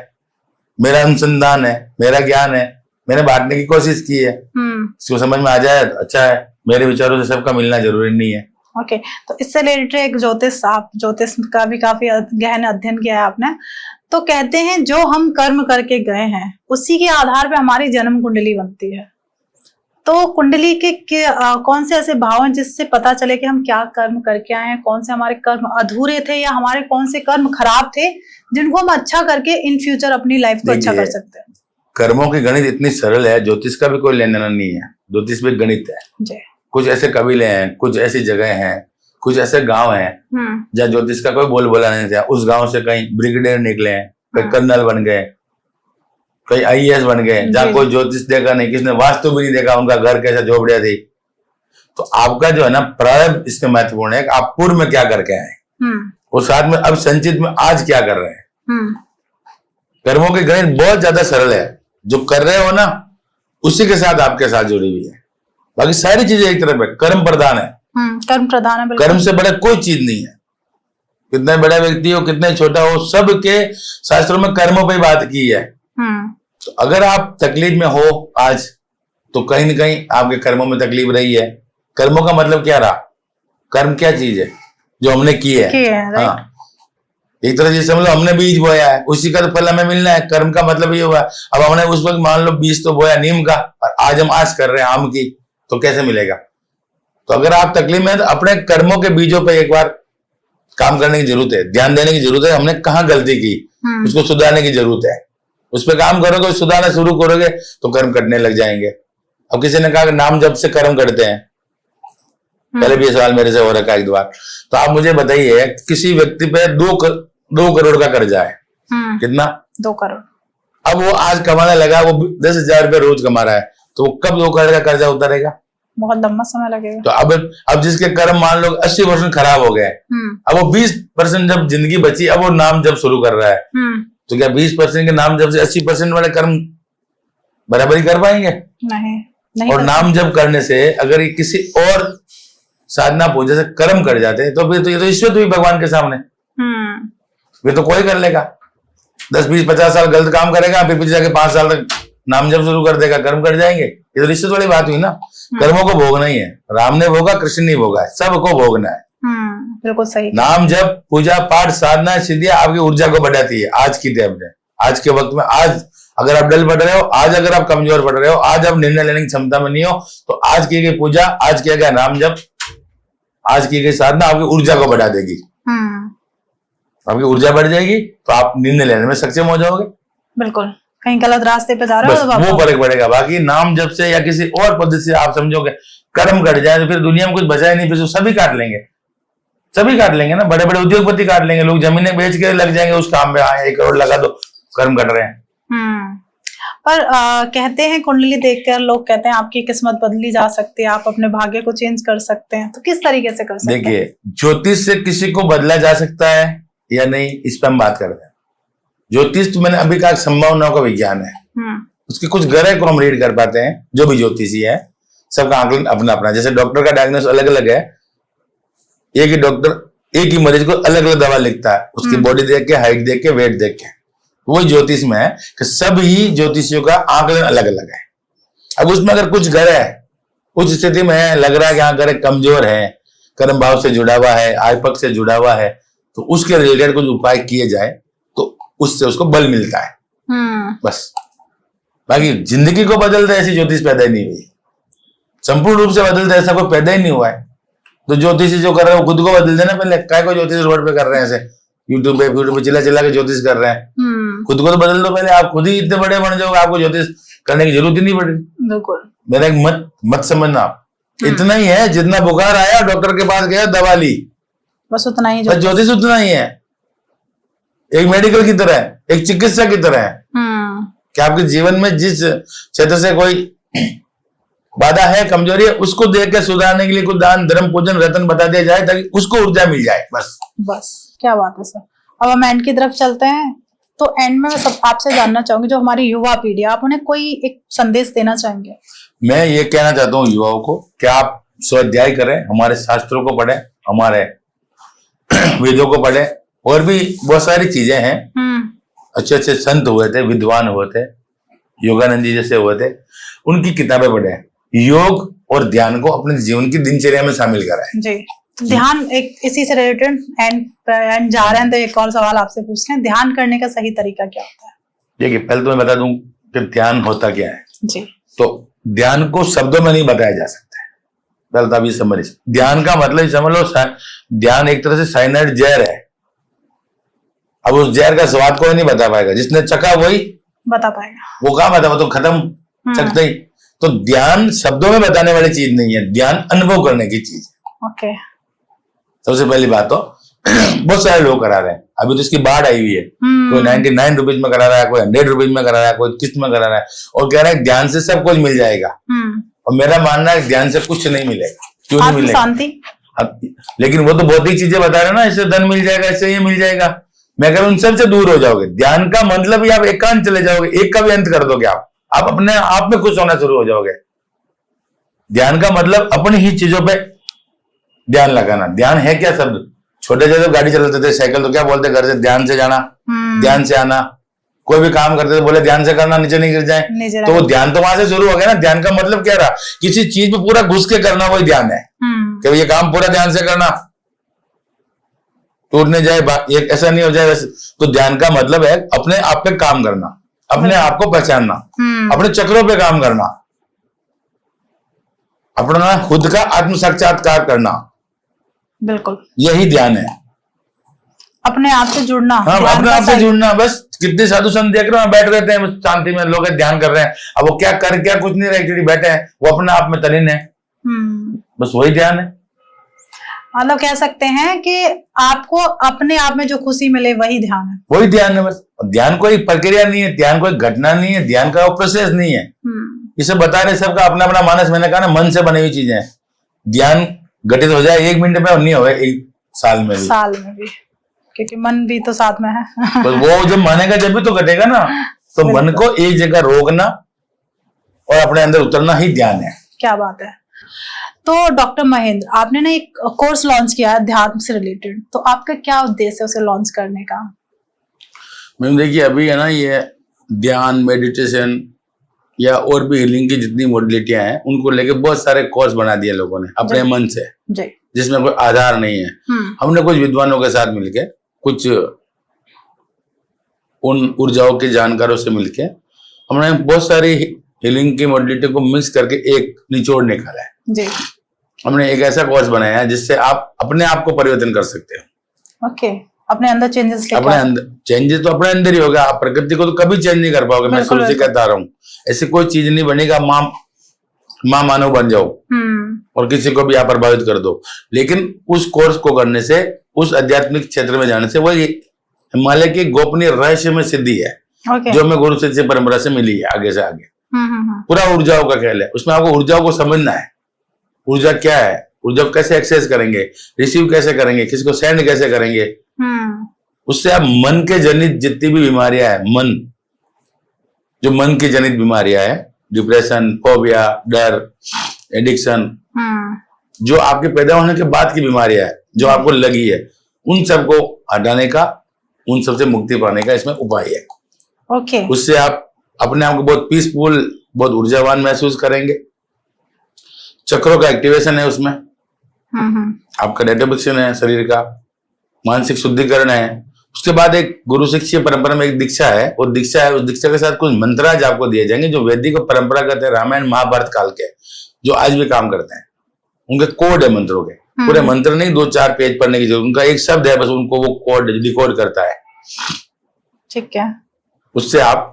मेरा अनुसंधान है, मेरा ज्ञान है, मैंने बांटने की कोशिश की है, इसको समझ में आ जाए अच्छा है। मेरे विचारों से सबका मिलना जरूरी नहीं है। ओके, तो इससे रिलेटेड एक ज्योतिष का भी काफी गहन अध्ययन किया है आपने। तो कहते हैं जो हम कर्म करके गए हैं उसी के आधार पे हमारी जन्म कुंडली बनती है। तो कुंडली के कौन से ऐसे भाव हैं जिससे पता चले कि हम क्या कर्म करके आए हैं, कौन से हमारे कर्म अधूरे थे या हमारे कौन से कर्म खराब थे जिनको हम अच्छा करके इन फ्यूचर अपनी लाइफ को अच्छा कर सकते हैं। कर्मों की गणित इतनी सरल है, ज्योतिष का भी कोई लेना देना नहीं है, ज्योतिष भी गणित है जी। कुछ ऐसे कबीले हैं, कुछ ऐसी जगह हैं, कुछ ऐसे गांव हैं जहाँ ज्योतिष का कोई बोला नहीं था। उस गांव से कहीं ब्रिगेडियर निकले हैं, कहीं कर्नल बन गए, कहीं आईएएस बन गए, जहाँ कोई ज्योतिष देखा नहीं, किसने वास्तु भी नहीं देखा, उनका घर कैसा झोपड़िया थी। तो आपका जो है ना प्रारंभ इसमें महत्वपूर्ण है कि आप पूर्व में क्या करके आए और साथ में अब संचित में आज क्या कर रहे हैं। कर्मों की गणित बहुत ज्यादा सरल है, जो कर रहे हो ना उसी के साथ आपके साथ जुड़ी हुई है। बाकी सारी चीजें एक तरफ है, कर्म प्रधान है, कर्म प्रधान है, कर्म से बड़ा कोई चीज नहीं है। कितना बड़ा व्यक्ति हो, कितना छोटा हो, सबके शास्त्रों में कर्मों पे बात की है। तो अगर आप तकलीफ में हो आज, तो कहीं न कहीं आपके कर्मों में तकलीफ रही है। कर्मों का मतलब क्या रहा? कर्म क्या चीज है? जो हमने की है। हाँ, एक तरह से समझ लो हमने बीज बोया है, उसी का तो फल हमें मिलना है। कर्म का मतलब ये हुआ, अब हमने उस वक्त मान लो बीज तो बोया नीम का, और आज हम आस कर रहे हैं आम की, तो कैसे मिलेगा? तो अगर आप तकलीफ में, तो अपने कर्मों के बीजों पे एक बार काम करने की जरूरत है, ध्यान देने की जरूरत है। हमने कहाँ गलती की, उसको सुधारने की जरूरत है। उस पर काम करोगे, सुधारना शुरू करोगे तो कर्म कटने लग जाएंगे। अब किसी ने कहा कि नाम जप से कर्म करते हैं, पहले भी ये सवाल मेरे से हो रखा है एक बार। तो आप मुझे बताइए, किसी व्यक्ति पे 2 करोड़ का कर्जा है, कितना? 2 करोड़। अब वो आज कमाने लगा, वो 10,000 रुपये रोज कमा रहा है, तो वो कब 2 करोड़ का कर्जा उतारेगा? बहुत लंबा समय लगेगा। तो अब जिसके कर्म मान लो 80% खराब हो गए, अब वो 20% जब जिंदगी बची, अब वो नाम जब शुरू कर रहा है, तो क्या 20% के नाम जब से 80% वाले कर्म बराबरी कर पाएंगे? नहीं। और नाम जब करने से अगर ये किसी और साधना पूजा से कर्म कर जाते हैं, तो फिर तो ये तो ईश्वर हुई भगवान के सामने। वे तो कोई कर लेगा, 10, 20, 50 साल गलत काम करेगा, फिर पीछे जाके 5 साल तक नाम जब शुरू कर देगा, कर्म कर जाएंगे। ये तो रिश्वत वाली बात हुई ना। कर्मों को भोगना ही है, राम ने भोगा, कृष्ण नहीं भोगा, सबको भोगना है। बिल्कुल सही। नाम जब पूजा पाठ साधना सिद्धियां आपकी ऊर्जा को बढ़ाती है। आज की डेट में, आज के वक्त में, आज अगर आप डल पड़ रहे हो, आज अगर आप कमजोर पड़ रहे हो, आज आप निर्णय लेने की क्षमता में नहीं हो, तो आज की गई पूजा, आज किया गया नाम जप, आज की गई साधना आपकी ऊर्जा को बढ़ा देगी। आपकी ऊर्जा बढ़ जाएगी तो आप निर्णय लेने में सक्षम हो जाओगे। बिल्कुल, कहीं गलत रास्ते पे जा रहे हो वो फर्क पड़ेगा। बाकी नाम जब से या किसी और पद्धति से आप समझोगे कर्म कट जाए, तो फिर दुनिया में कुछ बचा ही नहीं, फिर सभी काट लेंगे, सभी काट लेंगे ना। बड़े बड़े उद्योगपति काट लेंगे, लोग जमीनें बेच के लग जाएंगे उस काम में, 1 करोड़ लगा दो, कर्म कट रहे हैं। पर कहते हैं कुंडली देखकर लोग कहते हैं आपकी किस्मत बदली जा सकती है, आप अपने भाग्य को चेंज कर सकते हैं, तो किस तरीके से कर सकते हैं? देखिए, ज्योतिष से किसी को बदला जा सकता है या नहीं, इस पर हम बात करते हैं। ज्योतिष तो मैंने अभी कहा संभावनाओं का विज्ञान है, उसके कुछ ग्रह को हम रीड कर पाते हैं। जो भी ज्योतिषी है सबका आंकलन अपना अपना, जैसे डॉक्टर का डायग्नोस अलग अलग है, एक ही डॉक्टर एक ही मरीज को अलग अलग दवा लिखता है, उसकी बॉडी देख के, हाइट देख के, वेट देख के। वही ज्योतिष में है कि सभी ज्योतिषियों का आंकलन अलग अलग है। अब उसमें अगर कुछ ग्रह है, कुछ स्थिति में है, लग रहा है कि हाँ ग्रह कमजोर है, कर्म भाव से जुड़ा हुआ है, आयपक से जुड़ा हुआ है, तो उसके रिलेटेड कुछ उपाय किए जाए तो उससे उसको बल मिलता है, बस। बाकी जिंदगी को बदलते ऐसी ज्योतिष पैदा ही नहीं हुई, संपूर्ण रूप से बदलते ऐसा कोई पैदा ही नहीं हुआ है। तो ज्योतिषी जो कर रहे हैं वो खुद को बदल देना पहले। काय को ज्योतिष रोड पे कर रहे हैं ऐसे, यूट्यूब पे चिल्ला चिल्ला के ज्योतिष कर रहे हैं, खुद को तो बदल दो पहले। आप खुद ही इतने बड़े बन जाओगे, आपको ज्योतिष करने की जरूरत ही नहीं पड़ेगी। बिल्कुल, मेरा एक मत समझना आप, इतना ही है जितना बुखार आया डॉक्टर के पास गया, दवा ली, बस उतना ही, बस ज्योतिष उतना ही है। एक मेडिकल की तरह है, एक चिकित्सा की तरह है कि आपके जीवन में जिस क्षेत्र से कोई बाधा है, कमजोरी है, उसको देख के सुधारने के लिए कुछ दान धर्म पूजन रतन बता दिया जाए ताकि उसको ऊर्जा मिल जाए। बस क्या बात है सर। अब हम एंड की तरफ चलते हैं। तो एंड में मैं सब आपसे जानना चाहूंगी, जो हमारी युवा पीढ़ी है, आप उन्हें कोई एक संदेश देना चाहेंगे? मैं ये कहना चाहता हूँ युवाओं को कि आप स्वाध्याय करें, हमारे शास्त्रों को पढ़ें, हमारे वेदों को पढ़ें, और भी बहुत सारी चीजें हैं। अच्छे अच्छे संत हुए थे, विद्वान हुए थे, योगानंद जी जैसे हुए थे, उनकी किताबें पढ़ें। योग और ध्यान को अपने जीवन की दिनचर्या में शामिल कराएं। जी, ध्यान एक इसी से रिलेटेड एंड जा रहे हैं, तो एक और सवाल आपसे पूछते हैं, ध्यान करने का सही तरीका क्या होता है? देखिए, पहले तो मैं बता दूं कि ध्यान होता क्या है। जी। तो ध्यान को शब्दों में नहीं बताया जा सकता है, पहले तो आप ये समझ। ध्यान का मतलब समझ लो, ध्यान एक तरह से साइनाइड जहर है। अब उस जहर का स्वाद कोई नहीं बता पाएगा, जिसने चखा वही बता पाएगा। वो कहाँ बता, वो तो खत्म चखते ही। तो ध्यान शब्दों में बताने वाली चीज नहीं है, ध्यान अनुभव करने की चीज है। ओके। सबसे पहली बात तो बहुत सारे लोग करा रहे हैं, अभी तो इसकी बाढ़ आई हुई है। कोई 99 रुपीज में करा रहा है, कोई 100 रुपीज में करा रहा है, कोई किस्त में करा रहा है, और कह रहा है ध्यान से सब कुछ मिल जाएगा। और मेरा मानना है ध्यान से कुछ नहीं मिलेगा। क्यों नहीं मिलेगा? शांति। लेकिन वो तो भौतिक चीजें बता रहे हैं ना, इससे धन मिल जाएगा, इससे ये मिल जाएगा। मैं कह रहा हूं उन सबसे दूर हो जाओगे। ध्यान का मतलब ही आप एकांत चले जाओगे, एक का भी अंत कर दोगे आप अपने आप में खुश होना शुरू हो जाओगे। ध्यान का मतलब अपनी ही चीजों पे ध्यान लगाना। ध्यान है क्या शब्द? छोटे छोटे गाड़ी चलाते थे, साइकिल, तो क्या बोलते, घर से ध्यान से जाना, ध्यान से आना। कोई भी काम करते थे, बोले ध्यान से करना, नीचे नहीं गिर जाए। तो वो ध्यान तो वहां से शुरू हो गया ना। ध्यान का मतलब क्या रहा? किसी चीज पे पूरा घुस के करना, वही ध्यान है। कि ये काम पूरा ध्यान से करना, टूट नहीं जाए, ये ऐसा नहीं हो जाए वैसे। तो ध्यान का मतलब है अपने आप पे काम करना, अपने आप को पहचानना, अपने चक्रों पे काम करना, अपना खुद का आत्म साक्षात्कार करना। बिल्कुल, यही ध्यान है। अपने आप से जुड़ना। हाँ, अपने आप से जुड़ना। बस कितने साधु संत देख रहे हैं, बैठ रहते हैं शांति में, लोग ध्यान कर रहे हैं। अब वो क्या कुछ नहीं रहे, एक्चुअली बैठे हैं, वो अपने आप में तलीन है। बस वही ध्यान है। मतलब कह सकते हैं कि आपको अपने आप में जो खुशी मिले वही ध्यान है। वही ध्यान है बस। ध्यान कोई प्रक्रिया नहीं है, ध्यान कोई घटना नहीं है, ध्यान का प्रोसेस नहीं है। इसे बता रहे सबका अपना अपना मानस। मैंने कहा ना, मन से बनी हुई चीजें हैं। ध्यान घटित हो जाए 1 मिनट में, और नहीं हो 1 साल में भी, क्योंकि मन भी तो साथ में है। तो वो जब मानेगा जब भी तो घटेगा ना। तो मन को एक जगह रोकना और अपने अंदर उतरना ही ध्यान है। क्या बात है। तो डॉक्टर महेंद्र, आपने ना एक कोर्स लॉन्च किया है अध्यात्म से रिलेटेड, तो आपका क्या उद्देश्य है उसे लॉन्च करने का? मैम देखिए, अभी है ना, ये ध्यान, मेडिटेशन या और भी हीलिंग की जितनी मॉडलिटियां हैं, उनको लेके बहुत सारे कोर्स बना दिए लोगों ने अपने मन से, जिसमें कोई आधार नहीं है। हमने कुछ विद्वानों के साथ मिलके, कुछ उन ऊर्जाओं के जानकारों से मिलके, हमने बहुत सारी हीलिंग की मॉडलिटी को मिक्स करके एक निचोड़ निकाला है जी। हमने एक ऐसा कोर्स बनाया है जिससे आप अपने आप को परिवर्तन कर सकते हो। ओके, अपने अंदर चेंजेस अपने अंदर चेंजेस तो अपने अंदर ही होगा। आप प्रकृति को तो कभी चेंज नहीं कर पाओगे। मैं शुरू से कहता रहा हूँ, ऐसी कोई चीज नहीं बनेगा माँ मानव बन जाओ और किसी को भी आप प्रभावित कर दो। लेकिन उस कोर्स को करने से, उस आध्यात्मिक क्षेत्र में जाने से, वो हिमालय की गोपनीय रहस्य में सिद्धि है जो हमें गुरु शिष्य परंपरा से मिली है। आगे से आगे पूरा ऊर्जाओं का खेल है। उसमें आपको ऊर्जाओं को समझना है। ऊर्जा क्या है, ऊर्जा कैसे एक्सेस करेंगे, रिसीव कैसे करेंगे, किसी को सेंड कैसे करेंगे। उससे आप मन के जनित जितनी भी बीमारियां है, जो मन की जनित बीमारियां है, डिप्रेशन, फोबिया, डर, एडिक्शन, जो आपके पैदा होने के बाद की बीमारियां है, जो आपको लगी है, उन सबको हटाने का, उन सबसे मुक्ति पाने का इसमें उपाय है। ओके। उससे आप अपने आप को बहुत पीसफुल, बहुत ऊर्जावान महसूस करेंगे। चक्रों का एक्टिवेशन है उसमें, आपका डेटाबेक्शन है शरीर का, मानसिक शुद्धिकरण है। उसके बाद एक गुरु शिष्य परंपरा में एक दीक्षा है। वो दीक्षा है, उस दीक्षा के साथ कुछ मंत्राज आपको दिए जाएंगे जो वैदिक परंपरागत है, रामायण महाभारत काल के, जो आज भी काम करते हैं। उनके कोड है मंत्रों के, पूरे मंत्र नहीं 2-4 पेज पढ़ने की जरूरत। उनका एक शब्द है बस, उनको वो कोड डिकोड करता है। ठीक है। उससे आप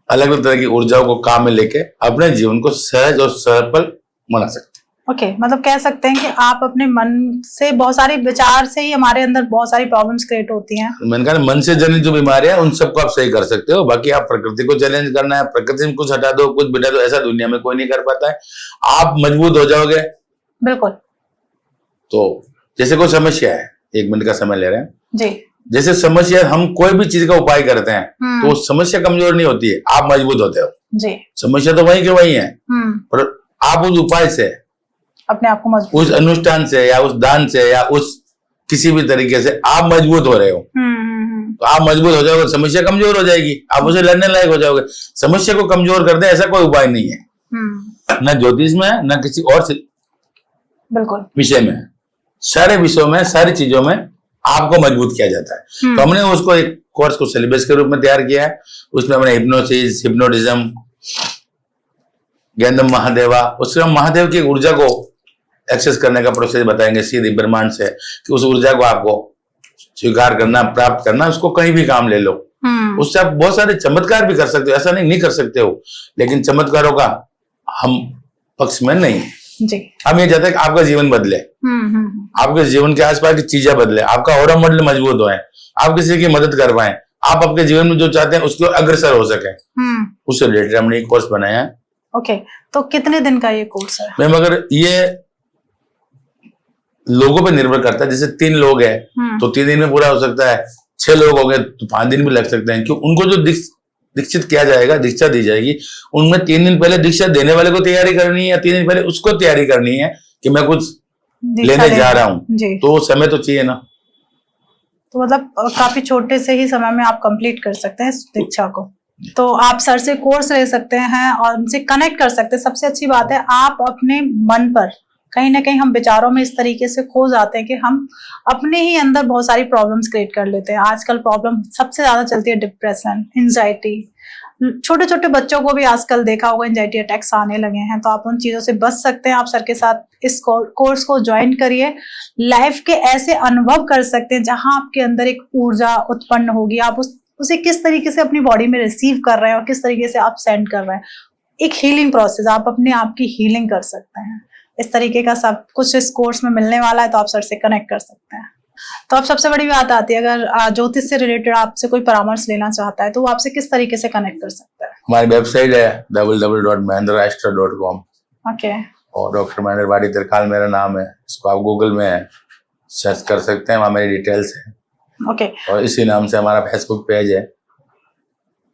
अलग अलग तरह की ऊर्जाओं को काम में लेके अपने जीवन को सहज और सरल बना सकते हैं। ओके, मतलब कह सकते हैं कि आप अपने मन से, बहुत सारे विचार से ही हमारे अंदर बहुत सारी प्रॉब्लम्स क्रिएट होती हैं। मैंने कहा मन से जनित जो बीमारियां उन सबको आप सही कर सकते हो। बाकी आप प्रकृति को चैलेंज करना है, प्रकृति में कुछ हटा दो, कुछ बिठा दो, ऐसा दुनिया में कोई नहीं कर पाता है। आप मजबूत हो जाओगे। बिल्कुल। तो जैसे कोई समस्या है, 1 मिनट का समय ले रहे हैं जी। जैसे समस्या, हम कोई भी चीज का उपाय करते हैं तो समस्या कमजोर नहीं होती है, आप मजबूत होते हो जी। समस्या तो वही के वही है, पर आप उस उपाय से, अपने आप को मजबूत, उस अनुष्ठान से या उस दान से या उस किसी भी तरीके से आप मजबूत हो रहे हो। तो आप मजबूत हो जाओगे, समस्या कमजोर हो जाएगी, आप उसे लड़ने लायक हो जाओगे। समस्या को कमजोर कर दे ऐसा कोई उपाय नहीं है, न ज्योतिष में न किसी और बिल्कुल विषय में। सारे विषयों में, सारी चीजों में आपको मजबूत किया जाता है। तो हमने उसको एक कोर्स को सिलेबस के रूप में तैयार किया है। उसमें हमने हिप्नोसिस, हिप्नोटिज्म, ज्ञानम महादेवा, उससे हम महादेव की ऊर्जा को एक्सेस करने का प्रोसेस बताएंगे सीधे ब्रह्मांड से, कि उस ऊर्जा को आपको स्वीकार करना, प्राप्त करना, उसको कहीं भी काम ले लो। उससे आप बहुत सारे चमत्कार भी कर सकते हो, ऐसा नहीं कर सकते हो, लेकिन चमत्कारों का हम पक्ष में नहीं जी। हम ये चाहते हैं कि आपका जीवन बदले, आपके जीवन के आसपास की चीजें बदले, आपका ऑरा मॉडल मजबूत होए, आप किसी की मदद कर पाए, आप अपने जीवन में जो चाहते हैं उसको अग्रसर हो सके। उससे रिलेटेड हमने एक कोर्स बनाया है। ओके, तो कितने दिन का ये कोर्स है? मैम अगर ये लोगों पे निर्भर करता है, जैसे 3 लोग हैं तो 3 दिन में पूरा हो सकता है, 6 लोग हो गए तो 5 दिन भी लग सकते हैं, क्योंकि उनको जो दीक्षित किया जाएगा, दीक्षा दी जाएगी, उनमें 3 दिन पहले दीक्षा देने वाले को तैयारी करनी है, 3 दिन पहले उसको तैयारी करनी है कि मैं कुछ लेने जा रहा हूँ, तो समय तो चाहिए ना। तो मतलब काफी छोटे से ही समय में आप कंप्लीट कर सकते हैं इस दीक्षा को। तो आप सर से कोर्स ले सकते हैं और उनसे कनेक्ट कर सकते हैं। सबसे अच्छी बात है, आप अपने मन पर कहीं ना कहीं हम विचारों में इस तरीके से खो जाते हैं कि हम अपने ही अंदर बहुत सारी प्रॉब्लम्स क्रिएट कर लेते हैं। आजकल प्रॉब्लम सबसे ज्यादा चलती है डिप्रेशन, एंजाइटी। छोटे छोटे बच्चों को भी आजकल देखा होगा एंजाइटी अटैक्स आने लगे हैं, तो आप उन चीजों से बच सकते हैं। आप सर के साथ इस कोर्स को ज्वाइन करिए, लाइफ के ऐसे अनुभव कर सकते हैं जहां आपके अंदर एक ऊर्जा उत्पन्न होगी। आप उसे किस तरीके से अपनी बॉडी में रिसीव कर रहे हैं और किस तरीके से आप सेंड कर रहे हैं, एक हीलिंग प्रोसेस, आप अपने आप की हीलिंग कर सकते हैं। इस तरीके का सब कुछ इस कोर्स में मिलने वाला है, तो आप सर से कनेक्ट कर सकते हैं। तो अब सबसे बड़ी बात आती है, अगर ज्योतिष से रिलेटेड आपसे कोई परामर्श लेना चाहता है तो वो आपसे किस तरीके से कनेक्ट कर सकता है? हमारी वेबसाइट है www.mahendraashtra.com। ओके। और डॉक्टर महेंद्र वाड़ी त्रिकाल मेरा नाम है, इसको आप गूगल में सर्च कर सकते हैं, वहाँ मेरी डिटेल्स है। ओके। और इसी नाम से हमारा फेसबुक पेज है,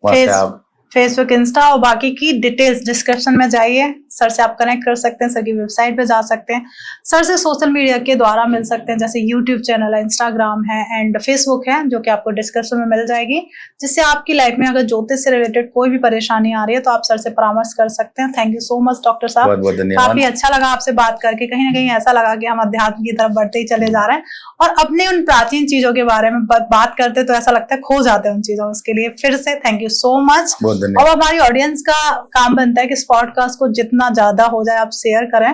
वहाँ से आप फेसबुक, इंस्टा और बाकी की डिटेल्स डिस्क्रिप्शन में जाइए, सर से आप कनेक्ट कर सकते हैं, सर की वेबसाइट पे जा सकते हैं, सर से सोशल मीडिया के द्वारा मिल सकते हैं, जैसे यूट्यूब चैनल है, इंस्टाग्राम है एंड फेसबुक है, जो कि आपको डिस्क्रिप्शन में मिल जाएगी, जिससे आपकी लाइफ में अगर ज्योतिष से रिलेटेड कोई भी परेशानी आ रही है तो आप सर से परामर्श कर सकते हैं। Thank you so much doctor साहब, बहुत बहुत धन्यवाद। काफी अच्छा लगा आपसे बात करके। कहीं ना कहीं ऐसा लगा कि हम अध्यात्म की तरफ बढ़ते ही चले जा रहे हैं और अपने उन प्राचीन चीजों के बारे में बात करते तो ऐसा लगता है खो जाते हैं उन चीजों। उसके लिए फिर से थैंक यू सो मच। और हमारी ऑडियंस का काम बनता है कि इस पॉडकास्ट को जितना ज्यादा हो जाए आप शेयर करें,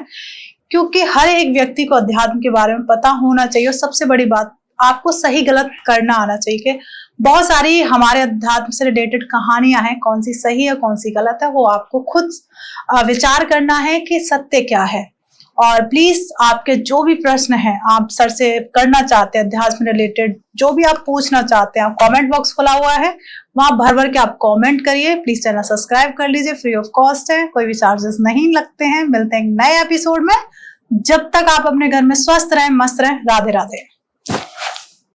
क्योंकि हर एक व्यक्ति को अध्यात्म के बारे में पता होना चाहिए। और सबसे बड़ी बात, आपको सही गलत करना आना चाहिए कि बहुत सारी हमारे अध्यात्म से रिलेटेड कहानियां हैं, कौन सी सही है कौन सी गलत है वो आपको खुद विचार करना है कि सत्य क्या है। और प्लीज आपके जो भी प्रश्न हैं आप सर से करना चाहते हैं अध्यात्म रिलेटेड, जो भी आप पूछना चाहते हैं, आप कमेंट बॉक्स खुला हुआ है, वहां भर भर के आप कमेंट करिए। प्लीज चैनल सब्सक्राइब कर लीजिए, फ्री ऑफ कॉस्ट है, कोई भी चार्जेस नहीं लगते हैं। मिलते हैं नए एपिसोड में, जब तक आप अपने घर में स्वस्थ रहें, मस्त रहें। राधे राधे।